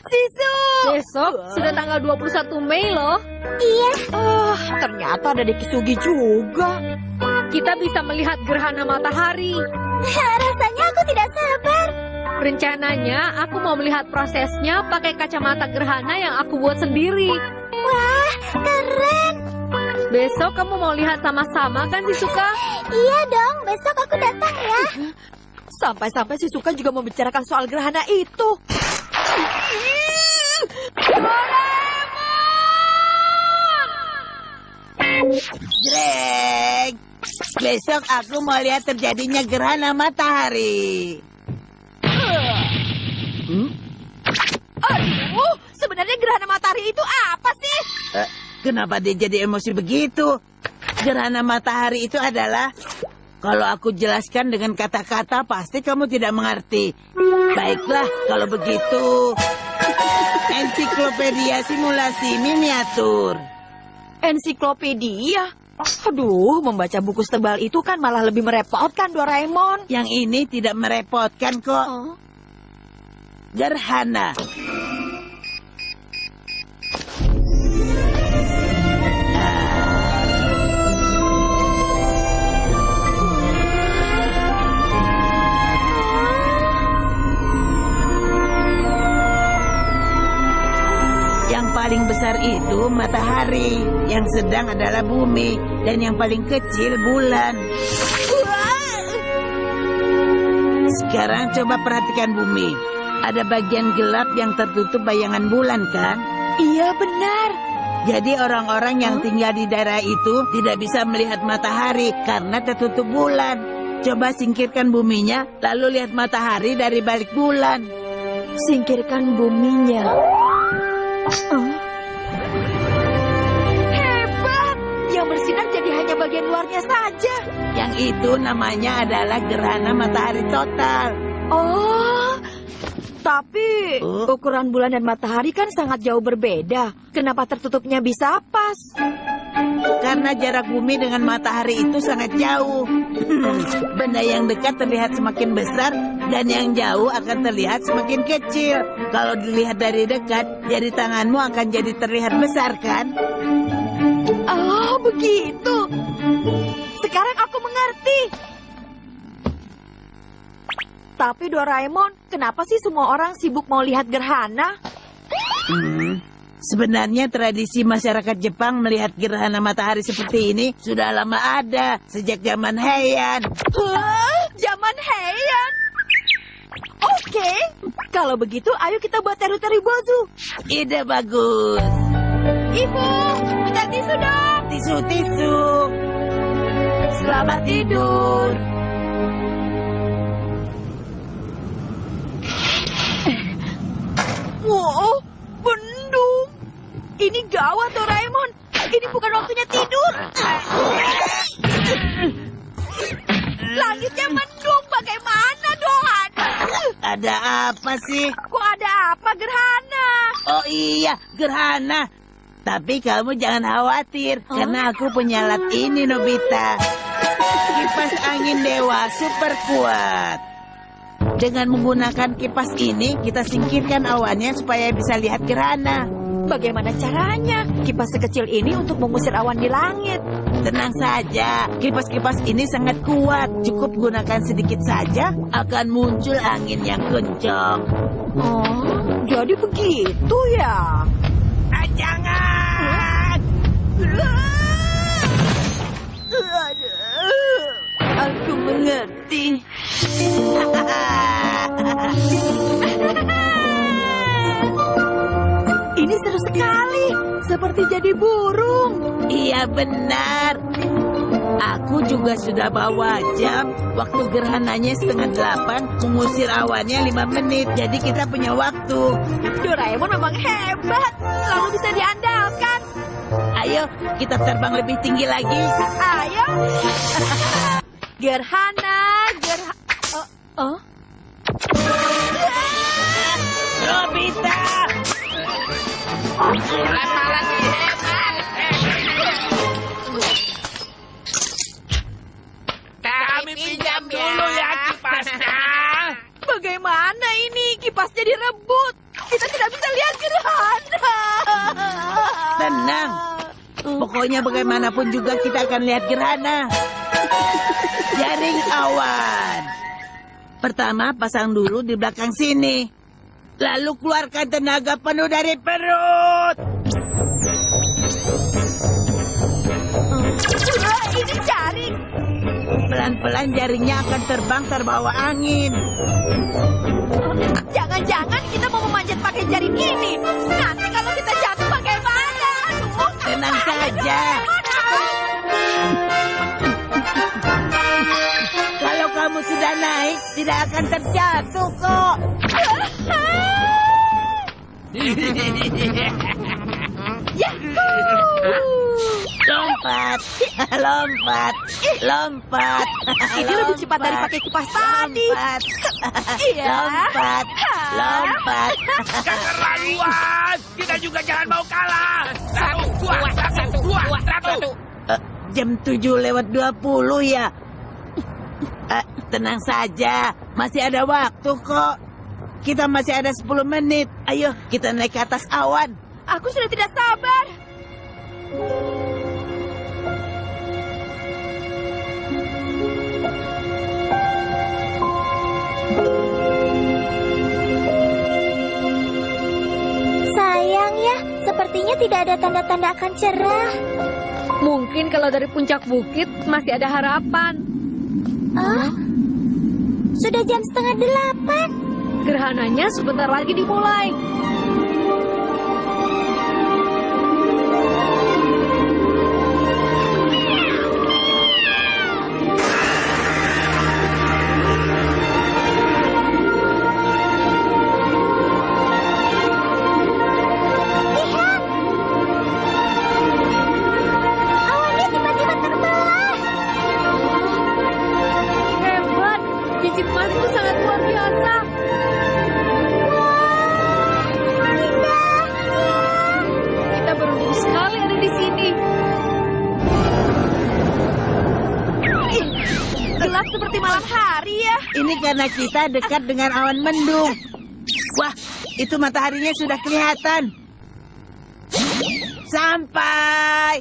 Shizu! Besok sudah tanggal 21 Mei loh. Iya, Ternyata ada Dekisugi juga. Kita bisa melihat gerhana matahari. rasanya aku tidak sabar. Rencananya aku mau melihat prosesnya pakai kacamata gerhana yang aku buat sendiri. Wah, keren. Besok kamu mau lihat sama-sama kan Shizuka? Iya dong, besok aku datang ya. Sampai-sampai Shizuka juga membicarakan soal gerhana itu. Greg, besok aku mau lihat terjadinya gerhana matahari. Aduh, sebenarnya gerhana matahari itu apa sih? Kenapa dia jadi emosi begitu? Gerhana matahari itu adalah... Kalau aku jelaskan dengan kata-kata, pasti kamu tidak mengerti. Baiklah, kalau begitu... Ensiklopedia simulasi miniatur. Ensiklopedia? Aduh, membaca buku tebal itu kan malah lebih merepotkan, Doraemon. Yang ini tidak merepotkan kok. Gerhana. Yang paling besar itu matahari, yang sedang adalah bumi, dan yang paling kecil bulan. Sekarang coba perhatikan bumi. Ada bagian gelap yang tertutup bayangan bulan, kan? Iya, benar. Jadi orang-orang yang tinggal di daerah itu tidak bisa melihat matahari karena tertutup bulan. Coba singkirkan buminya, lalu lihat matahari dari balik bulan. Singkirkan buminya. Hebat! Yang bersinar jadi hanya bagian luarnya saja. Yang itu namanya adalah gerhana matahari total. Oh, tapi ukuran bulan dan matahari kan sangat jauh berbeda. Kenapa tertutupnya bisa pas? Karena jarak bumi dengan matahari itu sangat jauh. Benda yang dekat terlihat semakin besar dan yang jauh akan terlihat semakin kecil. Kalau dilihat dari dekat, jari tanganmu akan jadi terlihat besar, kan? Oh, begitu. Sekarang aku mengerti. Tapi Doraemon, kenapa sih semua orang sibuk mau lihat gerhana? Sebenarnya tradisi masyarakat Jepang melihat gerhana matahari seperti ini sudah lama ada, sejak zaman Heian. Hah? Zaman Heian? Oke, kalau begitu ayo kita buat teru-teru bozu. Ide bagus. Ibu, minta tisu dong. Tisu-tisu. Selamat tidur. Wow, bendung. Ini gawat, Doraemon. Ini bukan waktunya tidur. Langitnya mendung, bagaimana dong? Ada apa sih? Kok ada apa, gerhana? Oh iya, gerhana. Tapi kamu jangan khawatir, karena aku punya alat ini, Nobita. kipas angin dewa super kuat. Dengan menggunakan kipas ini, kita singkirkan awannya supaya bisa lihat gerhana. Bagaimana caranya? Kipas sekecil ini untuk mengusir awan di langit. Tenang saja, kipas-kipas ini sangat kuat. Cukup gunakan sedikit saja, akan muncul angin yang kencang. Oh, jadi begitu ya? Jangan! Aku mengerti. Ini seru sekali, seperti jadi burung. Iya benar. Aku juga sudah bawa jam. Waktu gerhananya 7:30, mengusir awannya 5 menit. Jadi kita punya waktu. Doraemon memang hebat, selalu bisa diandalkan. Ayo, kita terbang lebih tinggi lagi. Ayo. Gerhana. Nobita! Lemparan hebat. Kami pinjam dulu ya kipasnya. Bagaimana ini? Kipasnya direbut. Kita tidak bisa lihat gerhana. Tenang. Pokoknya bagaimanapun juga kita akan lihat gerhana. Jaring awan. Pertama, pasang dulu di belakang sini. Lalu keluarkan tenaga penuh dari perut. Ini jaring. Pelan-pelan jaringnya akan terbang terbawa angin. Jangan-jangan kita mau memanjat pakai jaring ini. Nanti kalau kita jatuh bagaimana? Aduh, Tenang saja. Kalau kamu sudah naik, tidak akan terjatuh kok. Lompat, lompat, lompat. Ini lebih cepat dari pakai kipas tadi. Lompat, Iya. lompat, lompat. Keterlaluan! Kita juga jangan mau kalah. 1, 2, 1, 2, 1. Jam 7:20 ya. Tenang saja, masih ada waktu kok. Kita masih ada 10 menit. Ayo, kita naik ke atas awan. Aku sudah tidak sabar. Sayang ya, sepertinya tidak ada tanda-tanda akan cerah. Mungkin kalau dari puncak bukit masih ada harapan. Sudah jam 7:30. Gerhananya sebentar lagi dimulai. Awannya tiba-tiba terbelah. Hebat, cincin emas itu sangat luar biasa. Kita beruntung sekali ada di sini. Gelap seperti malam hari ya. Ini karena kita dekat dengan awan mendung. Wah, itu mataharinya sudah kelihatan. Sampai.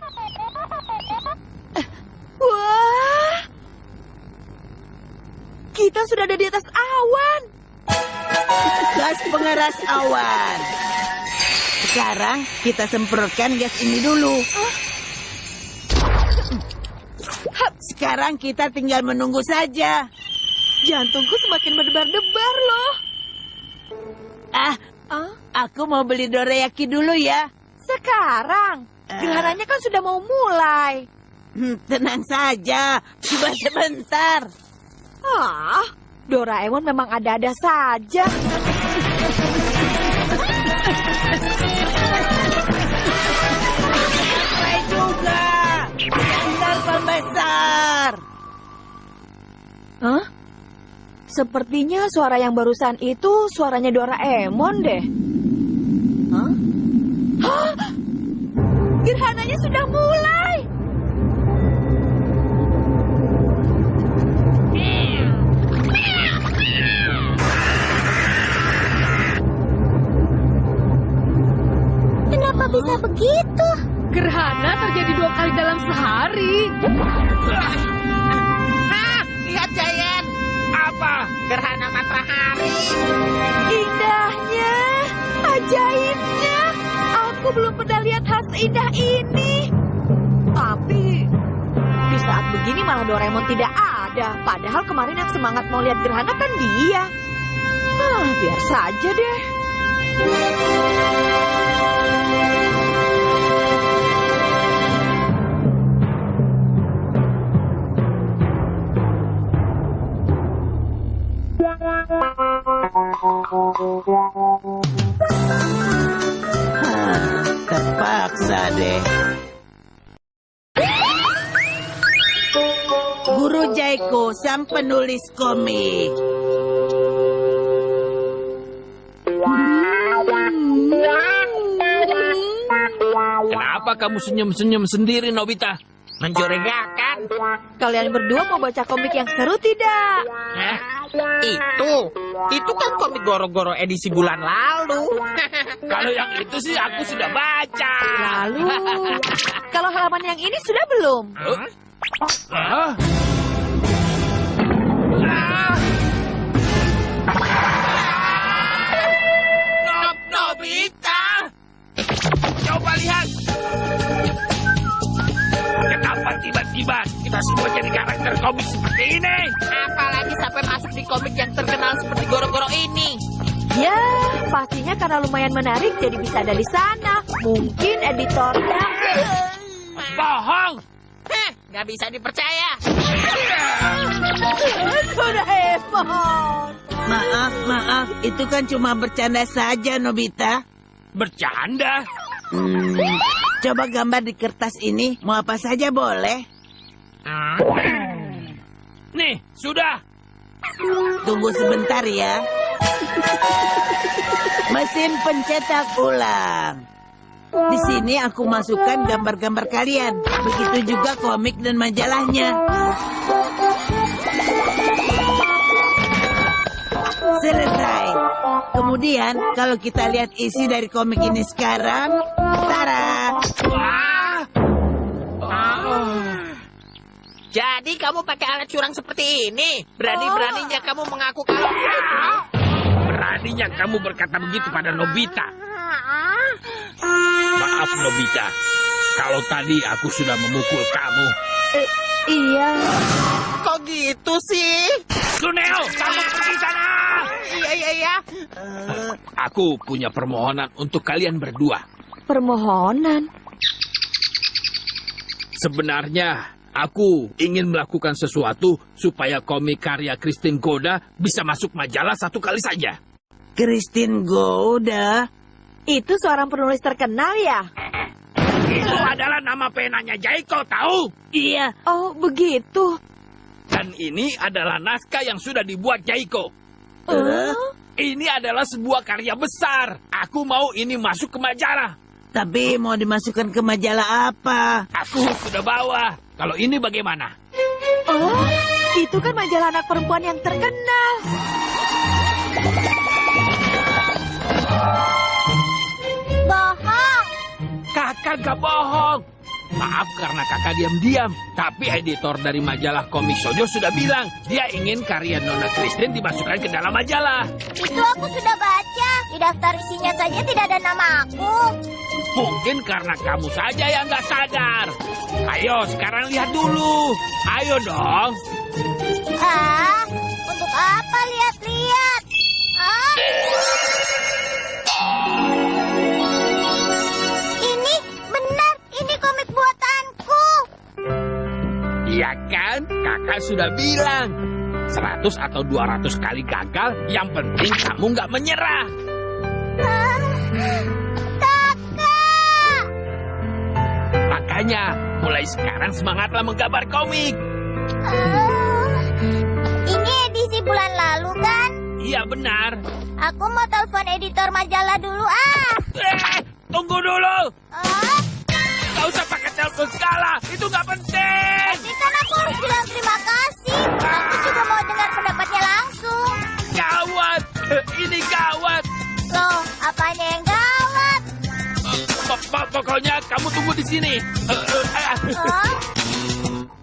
Wah. Kita sudah ada di atas awan. Gas pengeras awan. Sekarang kita semprotkan gas ini dulu. Sekarang kita tinggal menunggu saja. Jantungku semakin berdebar-debar loh. Aku mau beli dorayaki dulu ya. Sekarang, gerhananya kan sudah mau mulai. Tenang saja, cuma sebentar. Doraemon memang ada-ada saja. Sampai juga. Yang besar. Hah? Sepertinya suara yang barusan itu suaranya Doraemon deh. Hah? Gerhananya sudah mulai. begitu? Gerhana terjadi 2 kali dalam sehari. Hah, lihat Giant. Apa? Gerhana matahari. Indahnya, ajaibnya. Aku belum pernah lihat hal seindah ini. Tapi di saat begini malah Doraemon tidak ada. Padahal kemarin yang semangat mau lihat gerhana kan dia. Biar saja deh. Terpaksa deh. Guru Jaiko, sang penulis komik. Kenapa kamu senyum-senyum sendiri, Nobita? Mencurigakan. Kalian berdua mau baca komik yang seru tidak? Hah? Itu kan komik Goro-Goro edisi bulan lalu. Kalau yang itu sih aku sudah baca. Lalu, kalau halaman yang ini sudah belum? Hah? Nobita. Coba lihat. Kenapa tiba-tiba kita semua jadi karakter komik seperti ini? Apalagi sampai masuk di komik yang terkenal seperti Goro-Goro ini. Ya, pastinya karena lumayan menarik jadi bisa ada di sana. Mungkin editornya... Bohong. Heh, nggak bisa dipercaya. Doraemon. Maaf, itu kan cuma bercanda saja, Nobita. Bercanda? Coba gambar di kertas ini, mau apa saja boleh. Nih, sudah. Tunggu sebentar ya. Mesin pencetak ulang. Di sini aku masukkan gambar-gambar kalian. Begitu juga komik dan majalahnya. Selesai. Kemudian, kalau kita lihat isi dari komik ini sekarang, tara! Jadi kamu pakai alat curang seperti ini? Berani-beraninya kamu mengaku kalau... Beraninya kamu berkata begitu pada Nobita. Maaf, Nobita. Kalau tadi aku sudah memukul kamu. Iya. Kok gitu sih? Suneo, kamu pergi sana! Iya. Aku punya permohonan untuk kalian berdua. Permohonan? Sebenarnya, aku ingin melakukan sesuatu supaya komik karya Christine Goda bisa masuk majalah 1 kali saja. Christine Goda? Itu seorang penulis terkenal ya? Itu adalah nama penanya Jaiko, tahu? Iya. Oh, begitu. Dan ini adalah naskah yang sudah dibuat Jaiko. Ini adalah sebuah karya besar. Aku mau ini masuk ke majalah. Tapi mau dimasukkan ke majalah apa? Aku sudah bawa. Kalau ini bagaimana? Oh, itu kan majalah anak perempuan yang terkenal. Bohong. Kakak gak bohong. Maaf karena kakak diam-diam. Tapi editor dari majalah komik Shoujo sudah bilang dia ingin karya Nona Christine dimasukkan ke dalam majalah. Itu aku sudah baca. Di daftar isinya saja tidak ada nama aku. Mungkin karena kamu saja yang gak sadar. Ayo sekarang lihat dulu. Ayo dong. Untuk apa lihat-lihat? Ini benar, ini komik buatanku. Iya kan? Kakak sudah bilang. 100 atau 200 kali gagal, yang penting kamu nggak menyerah. Kakak! Makanya, mulai sekarang semangatlah menggambar komik. Ini edisi bulan lalu kan? Iya benar. Aku mau telepon editor majalah dulu Tunggu dulu. Ah, Gak usah pakai telepon segala. Itu nggak penting. tapi kan aku harus bilang terima kasih. Aku juga mau dengar pendapatnya langsung. Gawat. Ini gawat. Loh, apanya yang gawat? Pokoknya tunggu di sini.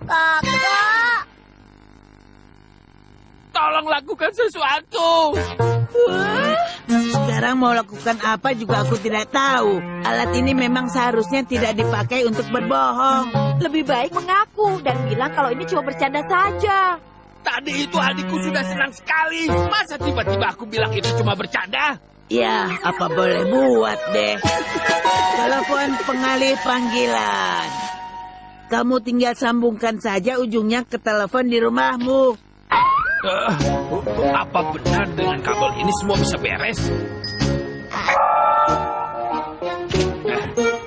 Kakak. Tolong lakukan sesuatu. Sekarang mau lakukan apa juga aku tidak tahu. Alat ini memang seharusnya tidak dipakai untuk berbohong. Lebih baik mengaku dan bilang kalau ini cuma bercanda saja. Tadi itu adikku sudah senang sekali. Masa tiba-tiba aku bilang itu cuma bercanda? Ya, apa boleh buat deh. Telepon pengalih panggilan. Kamu tinggal sambungkan saja ujungnya ke telepon di rumahmu. Apa benar dengan kabel ini semua bisa beres?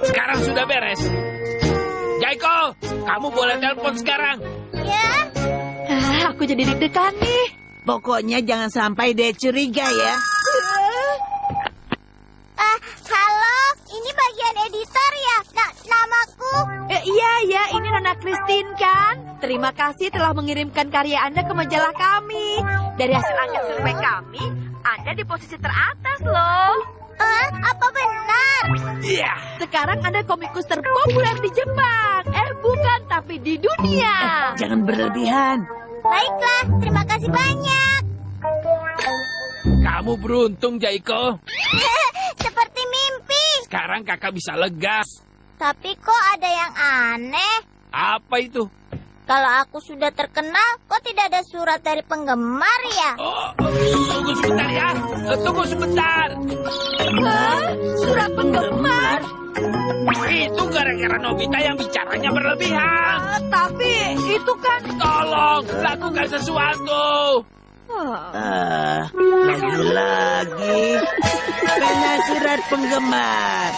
Sekarang sudah beres. Jaiko, kamu boleh telepon sekarang. Ya. Aku jadi deg-degan nih. Pokoknya jangan sampai dia curiga ya. Halo, ini bagian editor ya? Namaku. Iya, ini Nona Christine kan? Terima kasih telah mengirimkan karya Anda ke majalah kami. Dari hasil angket survei kami, Anda di posisi teratas loh. Apa benar? Iya. Sekarang Anda komikus terpopuler di Jepang. Bukan, tapi di dunia. Jangan berlebihan. Baiklah, terima kasih banyak. Kamu beruntung, Jaiko. Seperti mimpi. Sekarang kakak bisa lega. Tapi kok ada yang aneh? Apa itu? Kalau aku sudah terkenal, kok tidak ada surat dari penggemar ya? Oh, tunggu sebentar ya. Tunggu sebentar. Surat penggemar. Itu gara-gara Nobita yang bicaranya berlebihan. Tapi itu kan... Tolong, lakukan sesuatu. Lagi-lagi. Pena surat penggemar.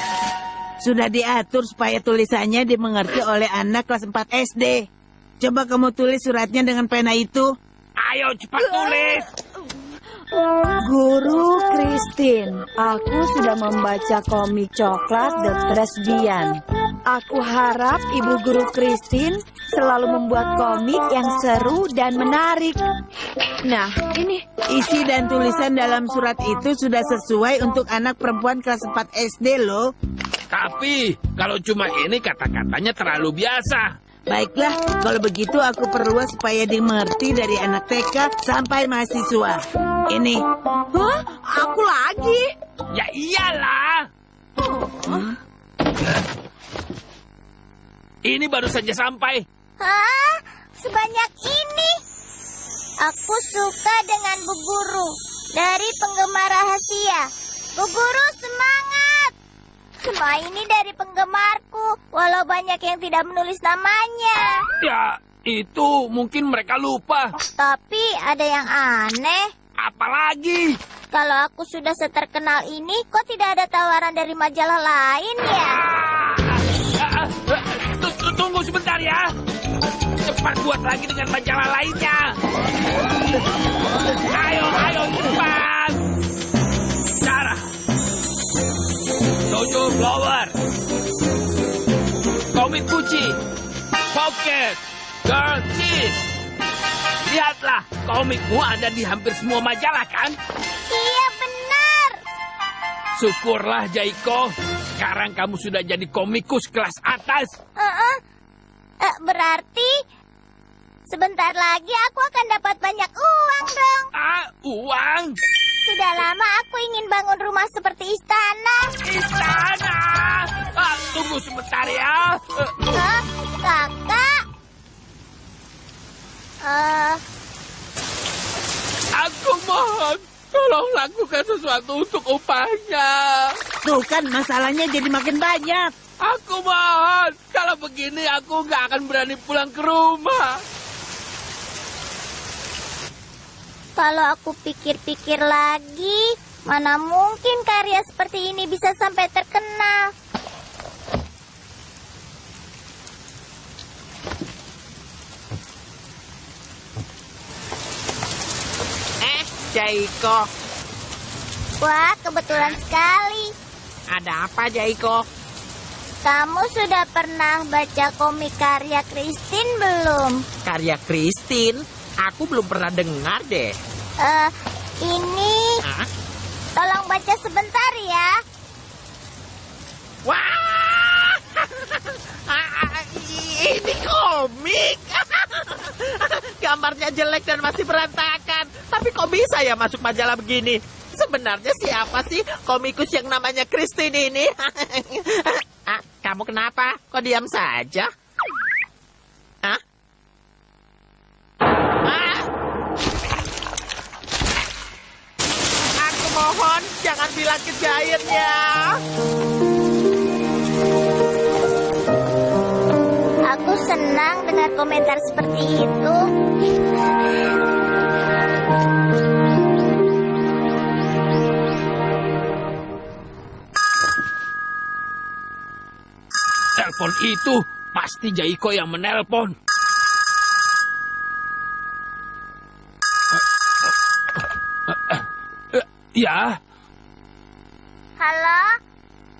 Sudah diatur supaya tulisannya dimengerti oleh anak kelas 4 SD. Coba kamu tulis suratnya dengan pena itu. Ayo cepat tulis. Guru Christine, aku sudah membaca komik coklat The Lesbian. Aku harap Ibu Guru Christine selalu membuat komik yang seru dan menarik. Nah, ini. Isi dan tulisan dalam surat itu sudah sesuai untuk anak perempuan kelas 4 SD loh. Tapi kalau cuma ini kata-katanya terlalu biasa. Baiklah, kalau begitu aku perluas supaya dimengerti dari anak TK sampai mahasiswa. Ini. Hah? Aku lagi? Ya iyalah. Ini baru saja sampai. Hah? Sebanyak ini? Aku suka dengan Bu Guru. Dari penggemar rahasia. Bu Guru semangat! Semua ini dari penggemarku, walau banyak yang tidak menulis namanya. Ya, itu mungkin mereka lupa. Tapi ada yang aneh. Apalagi? Kalau aku sudah seterkenal ini, kok tidak ada tawaran dari majalah lain ya? Tunggu sebentar ya. Cepat buat lagi dengan majalah lainnya. Ayo, cepat. Cara. Jojo Flower, Komik Kuci, Pocket, Girl Kiss. Lihatlah, komikmu ada di hampir semua majalah kan? Iya benar. Syukurlah Jaiko, sekarang kamu sudah jadi komikus kelas atas. Berarti sebentar lagi aku akan dapat banyak uang dong. Uang? Sudah lama aku ingin bangun rumah seperti istana. Istana? Tunggu sebentar ya. Kakak? Aku mohon, tolong lakukan sesuatu untuk upahnya. Tuh kan masalahnya jadi makin banyak. Aku mohon, kalau begini aku nggak akan berani pulang ke rumah. Kalau aku pikir-pikir lagi, mana mungkin karya seperti ini bisa sampai terkenal. Jaiko. Wah, kebetulan sekali. Ada apa, Jaiko? Kamu sudah pernah baca komik karya Christine belum? Karya Christine? Aku belum pernah dengar deh. Ini... Hah? Tolong baca sebentar ya. Wah! Ini komik. Gambarnya jelek dan masih berantakan. Tapi kok bisa ya masuk majalah begini? Sebenarnya siapa sih komikus yang namanya Christine ini? Kamu kenapa? Kok diam saja? Hah? Aku mohon, jangan bilang ke Giant ya. Aku senang dengar komentar seperti itu. Telepon itu pasti Jaiko yang menelpon. Ya, Halo?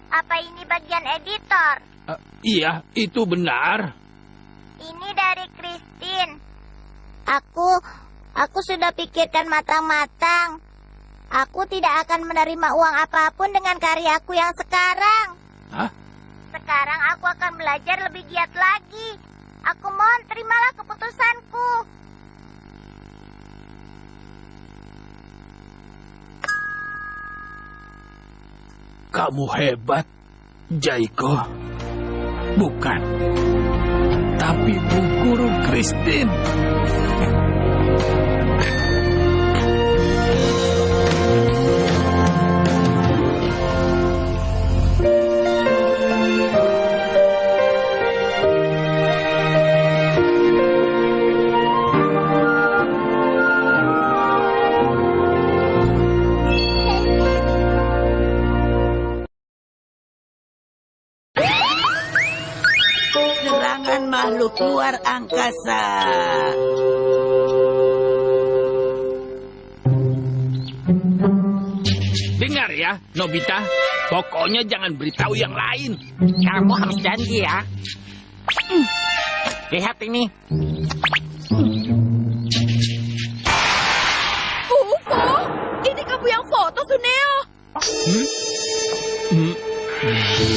Apa ini bagian editor? iya, itu benar. Ini dari Christine. Aku sudah pikirkan matang-matang. Aku tidak akan menerima uang apapun dengan karyaku yang sekarang. Hah? Sekarang aku akan belajar lebih giat lagi. Aku mohon terimalah keputusanku. Kamu hebat, Jaiko. Bukan, tapi Bu Guru Christine. Serangan makhluk luar angkasa. Dengar ya, Nobita. Pokoknya jangan beritahu yang lain. Kamu harus janji ya. Lihat ini. UFO? Ini kamu yang foto, Suneo?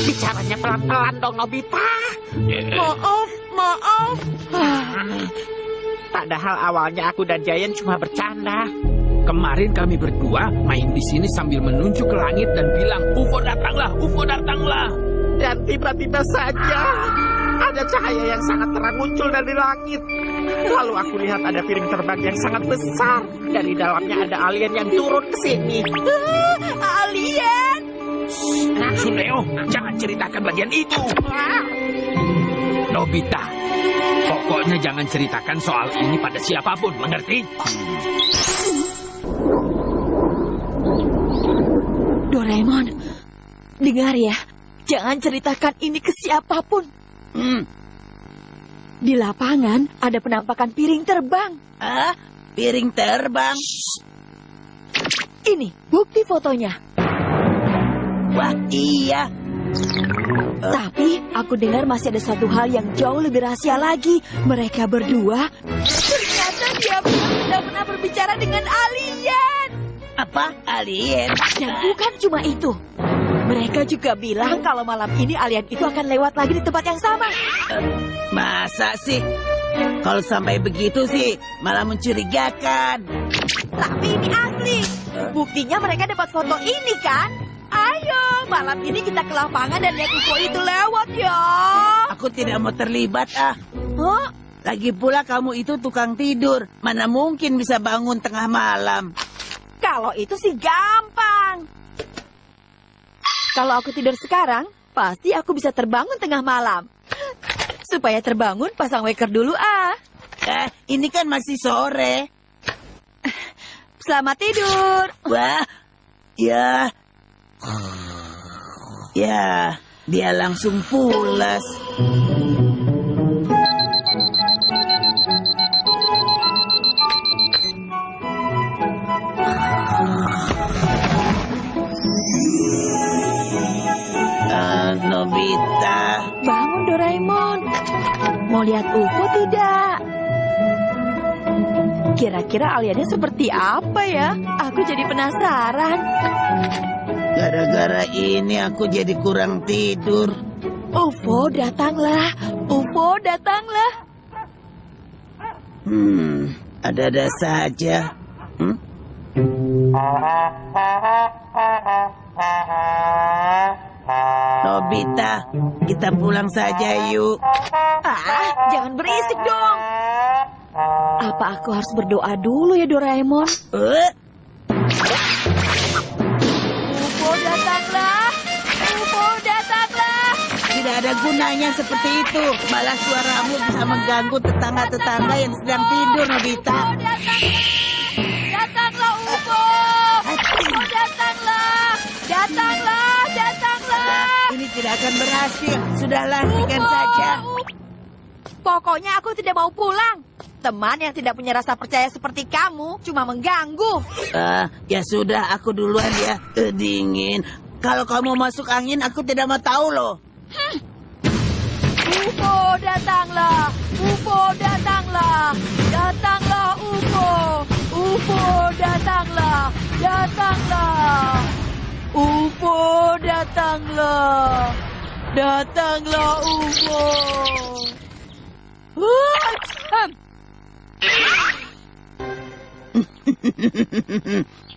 Bicaranya pelan-pelan dong, Nobita. Maaf. Padahal awalnya aku dan Giant cuma bercanda. Kemarin kami berdua main di sini sambil menunjuk ke langit dan bilang, UFO datanglah, UFO datanglah. Dan tiba-tiba saja ada cahaya yang sangat terang muncul dari langit. Lalu aku lihat ada piring terbang yang sangat besar. Dan di dalamnya ada alien yang turun ke sini. Alien? Suneo, jangan ceritakan bagian itu. Nobita, pokoknya jangan ceritakan soal ini pada siapapun, mengerti? Doraemon, dengar ya. Jangan ceritakan ini ke siapapun. Di lapangan ada penampakan piring terbang. Ah, piring terbang. Ini bukti fotonya. Wah, iya. Tapi aku dengar masih ada satu hal yang jauh lebih rahasia lagi. Mereka berdua ternyata dia sudah pernah berbicara dengan alien. Apa? Alien? Dan bukan cuma itu. Mereka juga bilang kalau malam ini alien itu akan lewat lagi di tempat yang sama. Masa sih? Kalau sampai begitu sih, malah mencurigakan. Tapi ini asli. Buktinya mereka dapat foto ini kan? Ayo, malam ini kita ke lapangan dan lihat UFO itu lewat ya. Aku tidak mau terlibat ah. Hah? Lagi pula kamu itu tukang tidur. Mana mungkin bisa bangun tengah malam. Kalau itu sih gampang. Kalau aku tidur sekarang, pasti aku bisa terbangun tengah malam. Supaya terbangun, pasang waker dulu ah. Ini kan masih sore. Selamat tidur. Wah, ya. Ya, dia langsung pulas. Nobita. Bangun Doraemon. Mau lihat UFO tidak? Kira-kira aliennya seperti apa ya? Aku jadi penasaran. Gara-gara ini aku jadi kurang tidur. UFO datanglah. UFO, datanglah. Ada-ada saja. Nobita, kita pulang saja yuk. Jangan berisik dong. Apa aku harus berdoa dulu ya, Doraemon? UFO, datanglah. UFO, datanglah. Tidak ada gunanya seperti itu. Malah suaramu bisa mengganggu tetangga-tetangga yang sedang tidur, Nobita. Datanglah, UFO. UFO, datanglah. Datanglah, datanglah. Ini tidak akan berhasil. Sudahlah, hentikan saja. Pokoknya aku tidak mau pulang. Teman yang tidak punya rasa percaya seperti kamu cuma mengganggu. Ya sudah, aku duluan ya. Dingin. Kalau kamu masuk angin, aku tidak mau tahu loh. UFO, datanglah. UFO, datanglah. Datanglah, UFO. UFO, datanglah. Datanglah. UFO, datanglah. Datanglah, UFO.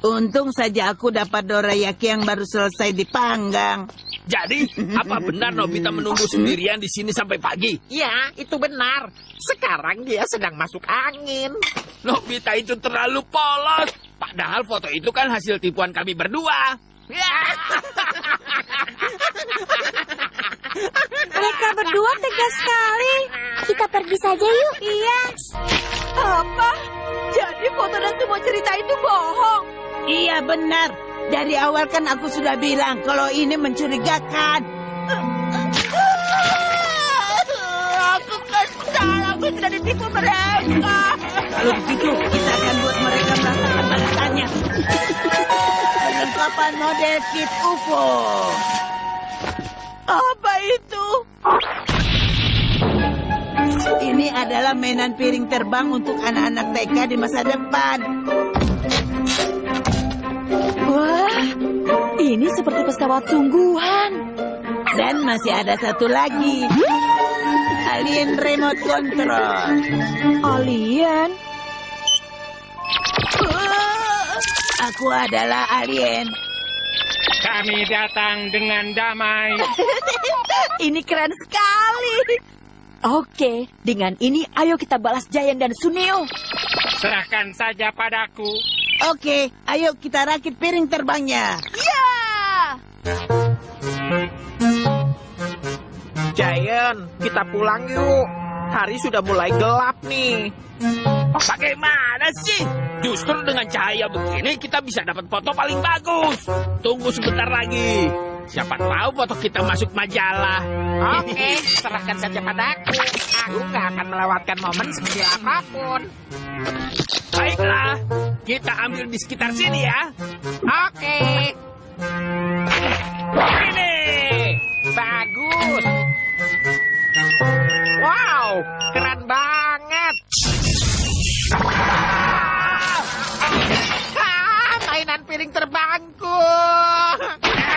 Untung saja aku dapat dorayaki yang baru selesai dipanggang. Jadi, apa benar Nobita menunggu sendirian di sini sampai pagi? Ya, itu benar. Sekarang dia sedang masuk angin. Nobita itu terlalu polos. Padahal foto itu kan hasil tipuan kami berdua. Mereka berdua tegas sekali. Kita pergi saja yuk. Iya. Apa? Jadi foto dan semua cerita itu bohong? Iya benar. Dari awal kan aku sudah bilang kalau ini mencurigakan. Aku kesal. Aku sudah ditipu mereka. Kalau begitu kita akan buat mereka merasakan balasannya. Perlengkapan model kit UFO. Apa itu? Ini adalah mainan piring terbang untuk anak-anak TK di masa depan. Wah, ini seperti pesawat sungguhan. Dan masih ada satu lagi. Alien remote control. Alien? Aku adalah alien. Kami datang dengan damai. Ini keren sekali. Oke, dengan ini ayo kita balas Giant dan Suneo. Serahkan saja padaku. Oke, ayo kita rakit piring terbangnya. Ya! Giant, kita pulang yuk. Hari sudah mulai gelap nih. Bagaimana sih? Justru dengan cahaya begini kita bisa dapat foto paling bagus. Tunggu sebentar lagi. Siapa tahu foto kita masuk majalah. Oke, serahkan saja padaku. Aku nggak akan melewatkan momen sekecil apapun. Baiklah, kita ambil di sekitar sini ya. Oke, Ini. bagus. Wow, keren banget. Mainan piring terbangku.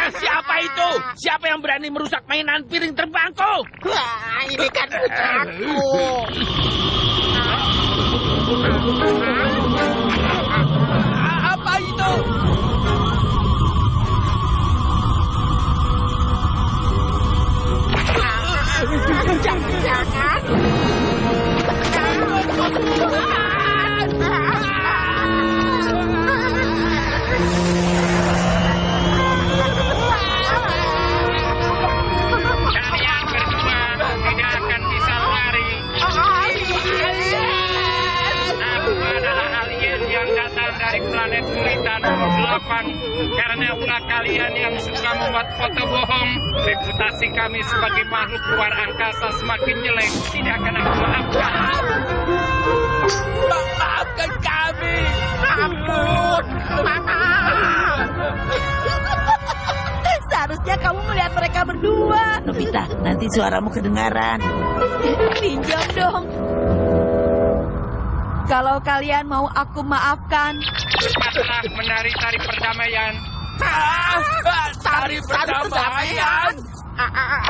Siapa itu? Siapa yang berani merusak mainan piring terbangku? Wah, ini kan putraku. Apa itu? Jangan. Kalian berdua tidak akan bisa lari. Aku adalah alien yang datang dari planet Buritan 8. Karena ulah kalian yang suka membuat foto bohong, reputasi kami sebagai makhluk luar angkasa semakin jelek. Tidak akan aku maafkan. Maafkan kami. Ampun, Mama. Seharusnya kamu melihat mereka berdua. Nobita, nanti suaramu kedengaran. Pinjam dong. Kalau kalian mau aku maafkan, Cepatlah menari tari perdamaian. Tari perdamaian.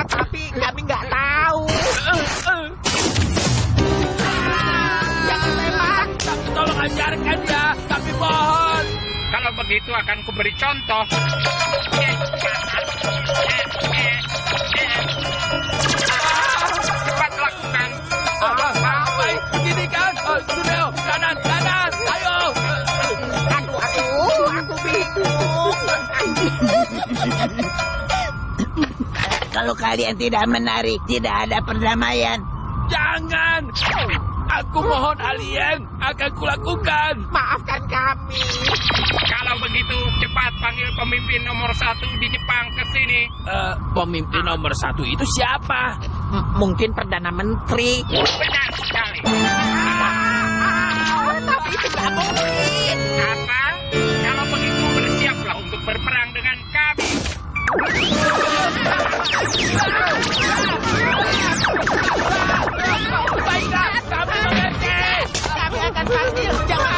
Tapi kami nggak tahu. Jangan tembak. Tolong ajarkan ya, kami mohon. Kalau begitu akan kuberi contoh. Cepat lakukan. Baik, begini kan? Suneo, kanan, ayo. Aduh, aku bingung. Kalau kalian tidak menarik, tidak ada perdamaian. Jangan. Aku mohon alien, akan kulakukan. Maafkan kami. Kalau begitu, cepat panggil pemimpin nomor 1 di Jepang ke sini. Pemimpin nomor 1 itu siapa? Mungkin Perdana Menteri. Benar sekali. Tapi itu nggak mungkin. Apa? Kalau begitu bersiaplah untuk berperang dengan kami. Baiklah, kami mengerti. Kami akan panggil. Jangan.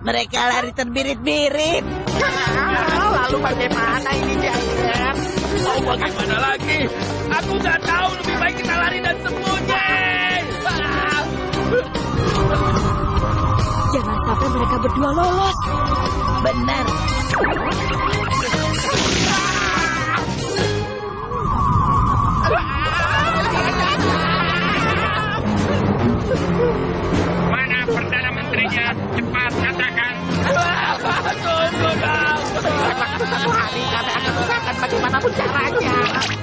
Mereka lari terbirit-birit. Lalu bagaimana ini, Jair? Mau bagaimana lagi? Aku nggak tahu, lebih baik kita lari dan sembunyi. Jangan sampai mereka berdua lolos. Benar. Mana Perdana Menterinya? Cepat katakan. Tunggu dong. Waktu satu hari kami akan usahakan bagaimanapun caranya.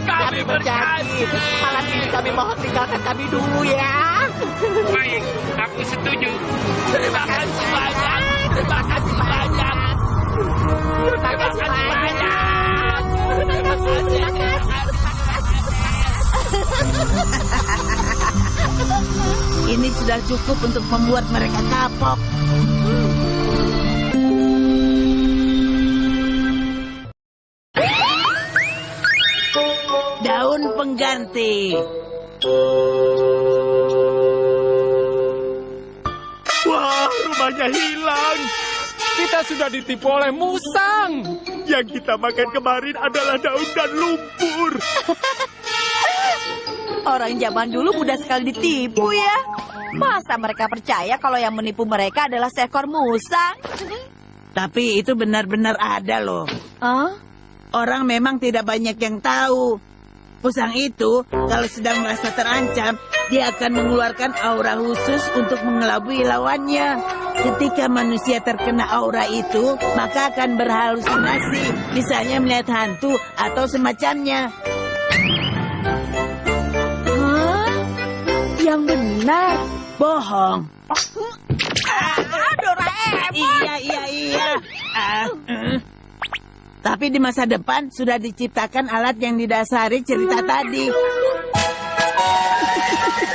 Kami berjanji. Malam ini kami mohon tinggalkan kami dulu ya. Baik, aku setuju. Terima kasih banyak. Terima kasih banyak. Terima kasih banyak. Terima kasih. Ini sudah cukup untuk membuat mereka kapok. Daun pengganti. Wah, rumahnya hilang. Kita sudah ditipu oleh musang. Yang kita makan kemarin adalah daun dan lumpur. Orang zaman dulu mudah sekali ditipu ya. Masa mereka percaya kalau yang menipu mereka adalah seekor musang? Tapi itu benar-benar ada loh. Hah? Orang memang tidak banyak yang tahu. Musang itu kalau sedang merasa terancam, dia akan mengeluarkan aura khusus untuk mengelabui lawannya. Ketika manusia terkena aura itu, maka akan berhalusinasi, misalnya melihat hantu atau semacamnya. Hah? Yang benar. Bohong. Doraemon. Iya. Tapi di masa depan sudah diciptakan alat yang didasari cerita tadi.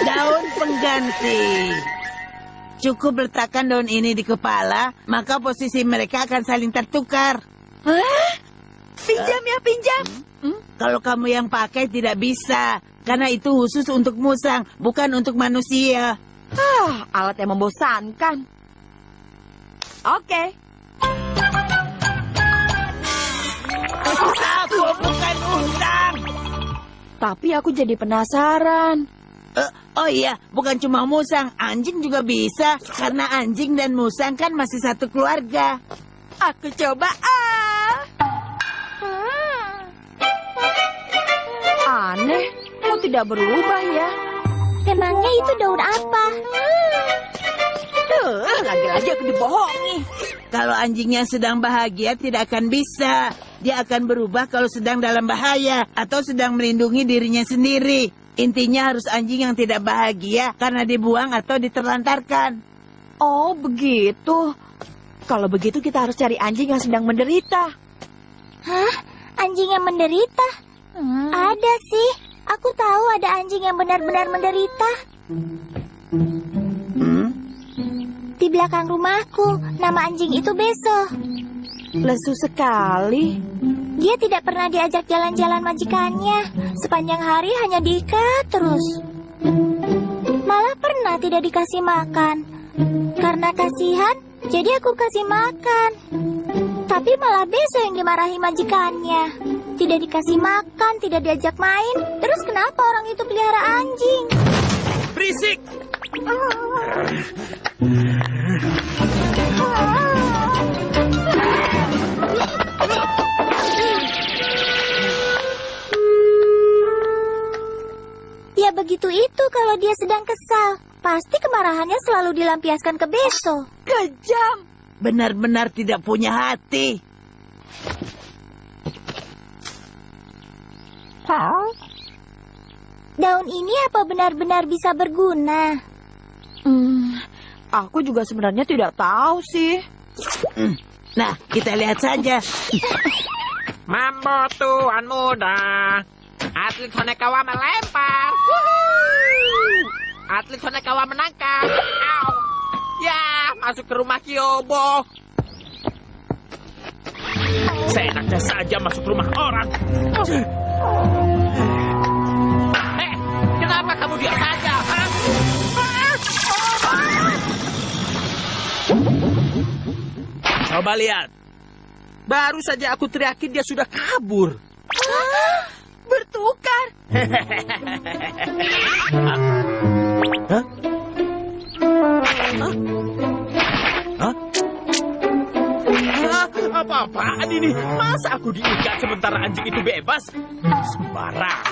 Daun pengganti. Cukup letakkan daun ini di kepala, maka posisi mereka akan saling tertukar. Hah? Pinjam ya, pinjam. Kalau kamu yang pakai tidak bisa, karena itu khusus untuk musang, bukan untuk manusia. Alat yang membosankan. Oke. Aku bukan musang. Tapi aku jadi penasaran. Oh iya, bukan cuma musang, anjing juga bisa. Karena anjing dan musang kan masih satu keluarga. Aku coba. Aneh, kok tidak berubah ya? Memangnya itu daun apa? Lagi-lagi aku dibohongi. Kalau anjingnya sedang bahagia tidak akan bisa. Dia akan berubah kalau sedang dalam bahaya atau sedang melindungi dirinya sendiri. Intinya harus anjing yang tidak bahagia karena dibuang atau diterlantarkan. Oh, begitu. Kalau begitu kita harus cari anjing yang sedang menderita. Hah? Anjing yang menderita? Ada sih. Aku tahu ada anjing yang benar-benar menderita. Di belakang rumahku, nama anjing itu Beso. Lesu sekali. Dia tidak pernah diajak jalan-jalan majikannya. Sepanjang hari hanya diikat terus. Malah pernah tidak dikasih makan. Karena kasihan, Jadi aku kasih makan. Tapi malah Beso yang dimarahi majikannya. Tidak dikasih makan, tidak diajak main. Terus kenapa orang itu pelihara anjing? Berisik! Ya begitu itu kalau dia sedang kesal. Pasti kemarahannya selalu dilampiaskan ke Beso. Kejam. Benar-benar tidak punya hati. Daun ini apa benar-benar bisa berguna? Aku juga sebenarnya tidak tahu sih. Nah, kita lihat saja. Mambo tuan muda. Atlet Honekawa melempar. Wuhu! Atlet Honekawa menangkap. Au. Ya, masuk ke rumah Kyobo. Seenaknya saja masuk rumah orang. Kenapa kamu diam saja? Ha? Coba lihat. Baru saja aku teriakin dia sudah kabur. Bertukar. Apa-apaan ini? Masa aku diikat sementara anjing itu bebas? Sembarang.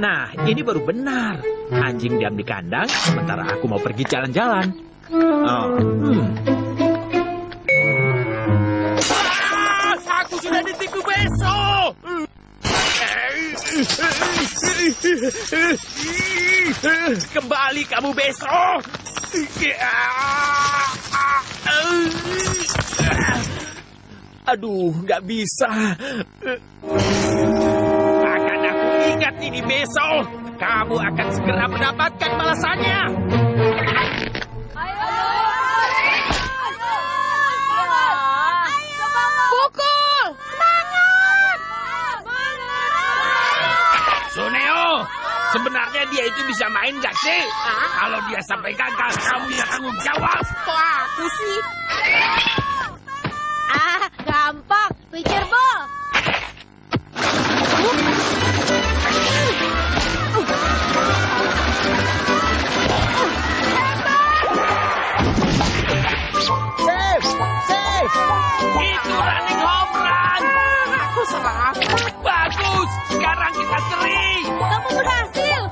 Nah, ini baru benar. Anjing diam di kandang, sementara aku mau pergi jalan-jalan. Aku sudah ditipu Beso! Kembali kamu Beso! Aduh, nggak bisa. Akan aku ingat ini Beso. Kamu akan segera mendapatkan balasannya. Pukul. Suneo, sebenarnya dia itu bisa main gak sih? Kalau dia sampai gagal, kamu yang tanggung jawab. Kok aku sih? Gampang. Pikir bol. Itu running home run. Aku salah. Bagus, sekarang kita seri. Kamu berhasil.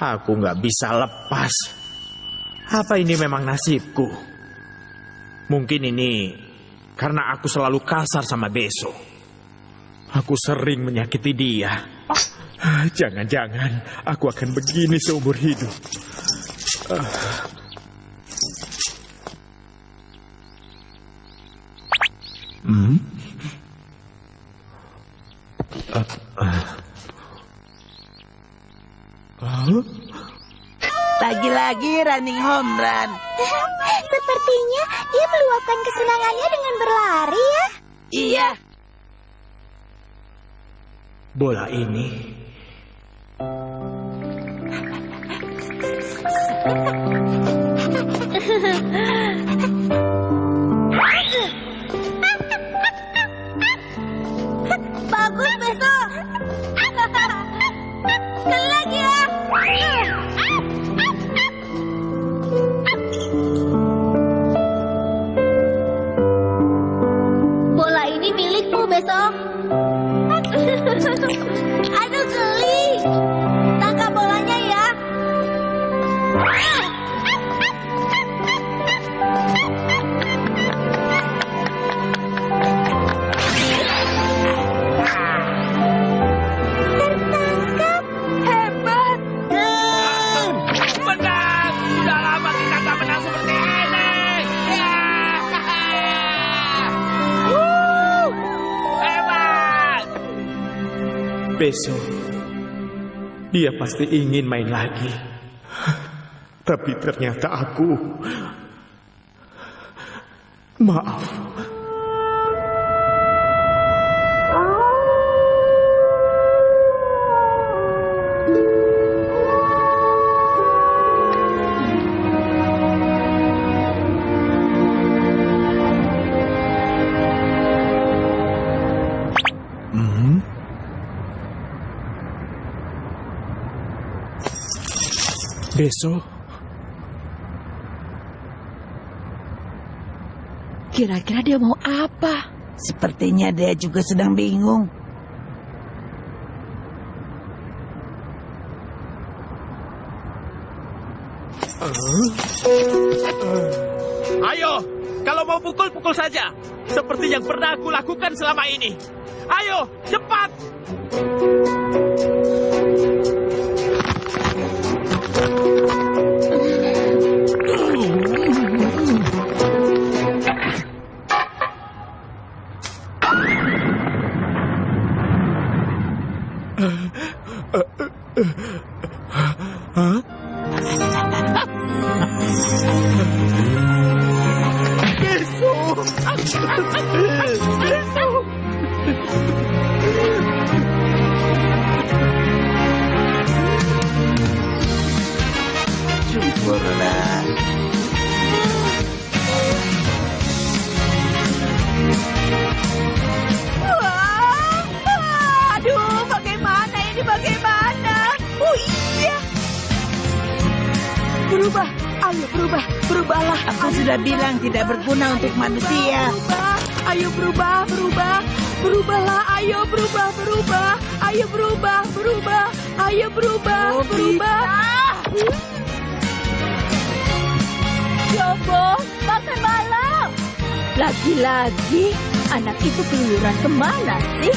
Aku nggak bisa lepas. Apa ini memang nasibku? Mungkin ini karena aku selalu kasar sama Beso. Aku sering menyakiti dia. Jangan-jangan aku akan begini seumur hidup. Lagi-lagi running home run. Sepertinya dia meluapkan kesenangannya dengan berlari ya. Iya. Bola ini Bagus Beso. Sekali lagi ya. Bola ini milikmu Beso. Aduh geli. Tangkap bolanya ya. Tertangkap. Hebat. Menang! Sudah lama kita tak menang seperti ini. Ya! Hebat! Beso, dia pasti ingin main lagi. Tapi ternyata Maaf. Besok Kira-kira dia mau apa? Sepertinya dia juga sedang bingung. Ayo, kalau mau pukul saja. Seperti yang pernah aku lakukan selama ini. Ayo, cepat! Syukurlah. Aduh, bagaimana ini, bagaimana? Oh iya. Berubah, ayo berubah, berubahlah. Aku sudah bilang tidak berguna untuk manusia. Berubah, ayo berubah, berubah. Berubahlah, ayo berubah, berubah. Ayo berubah, berubah. Ayo berubah, berubah. Coba, pakai malam. Lagi-lagi, anak itu keluyuran kemana sih?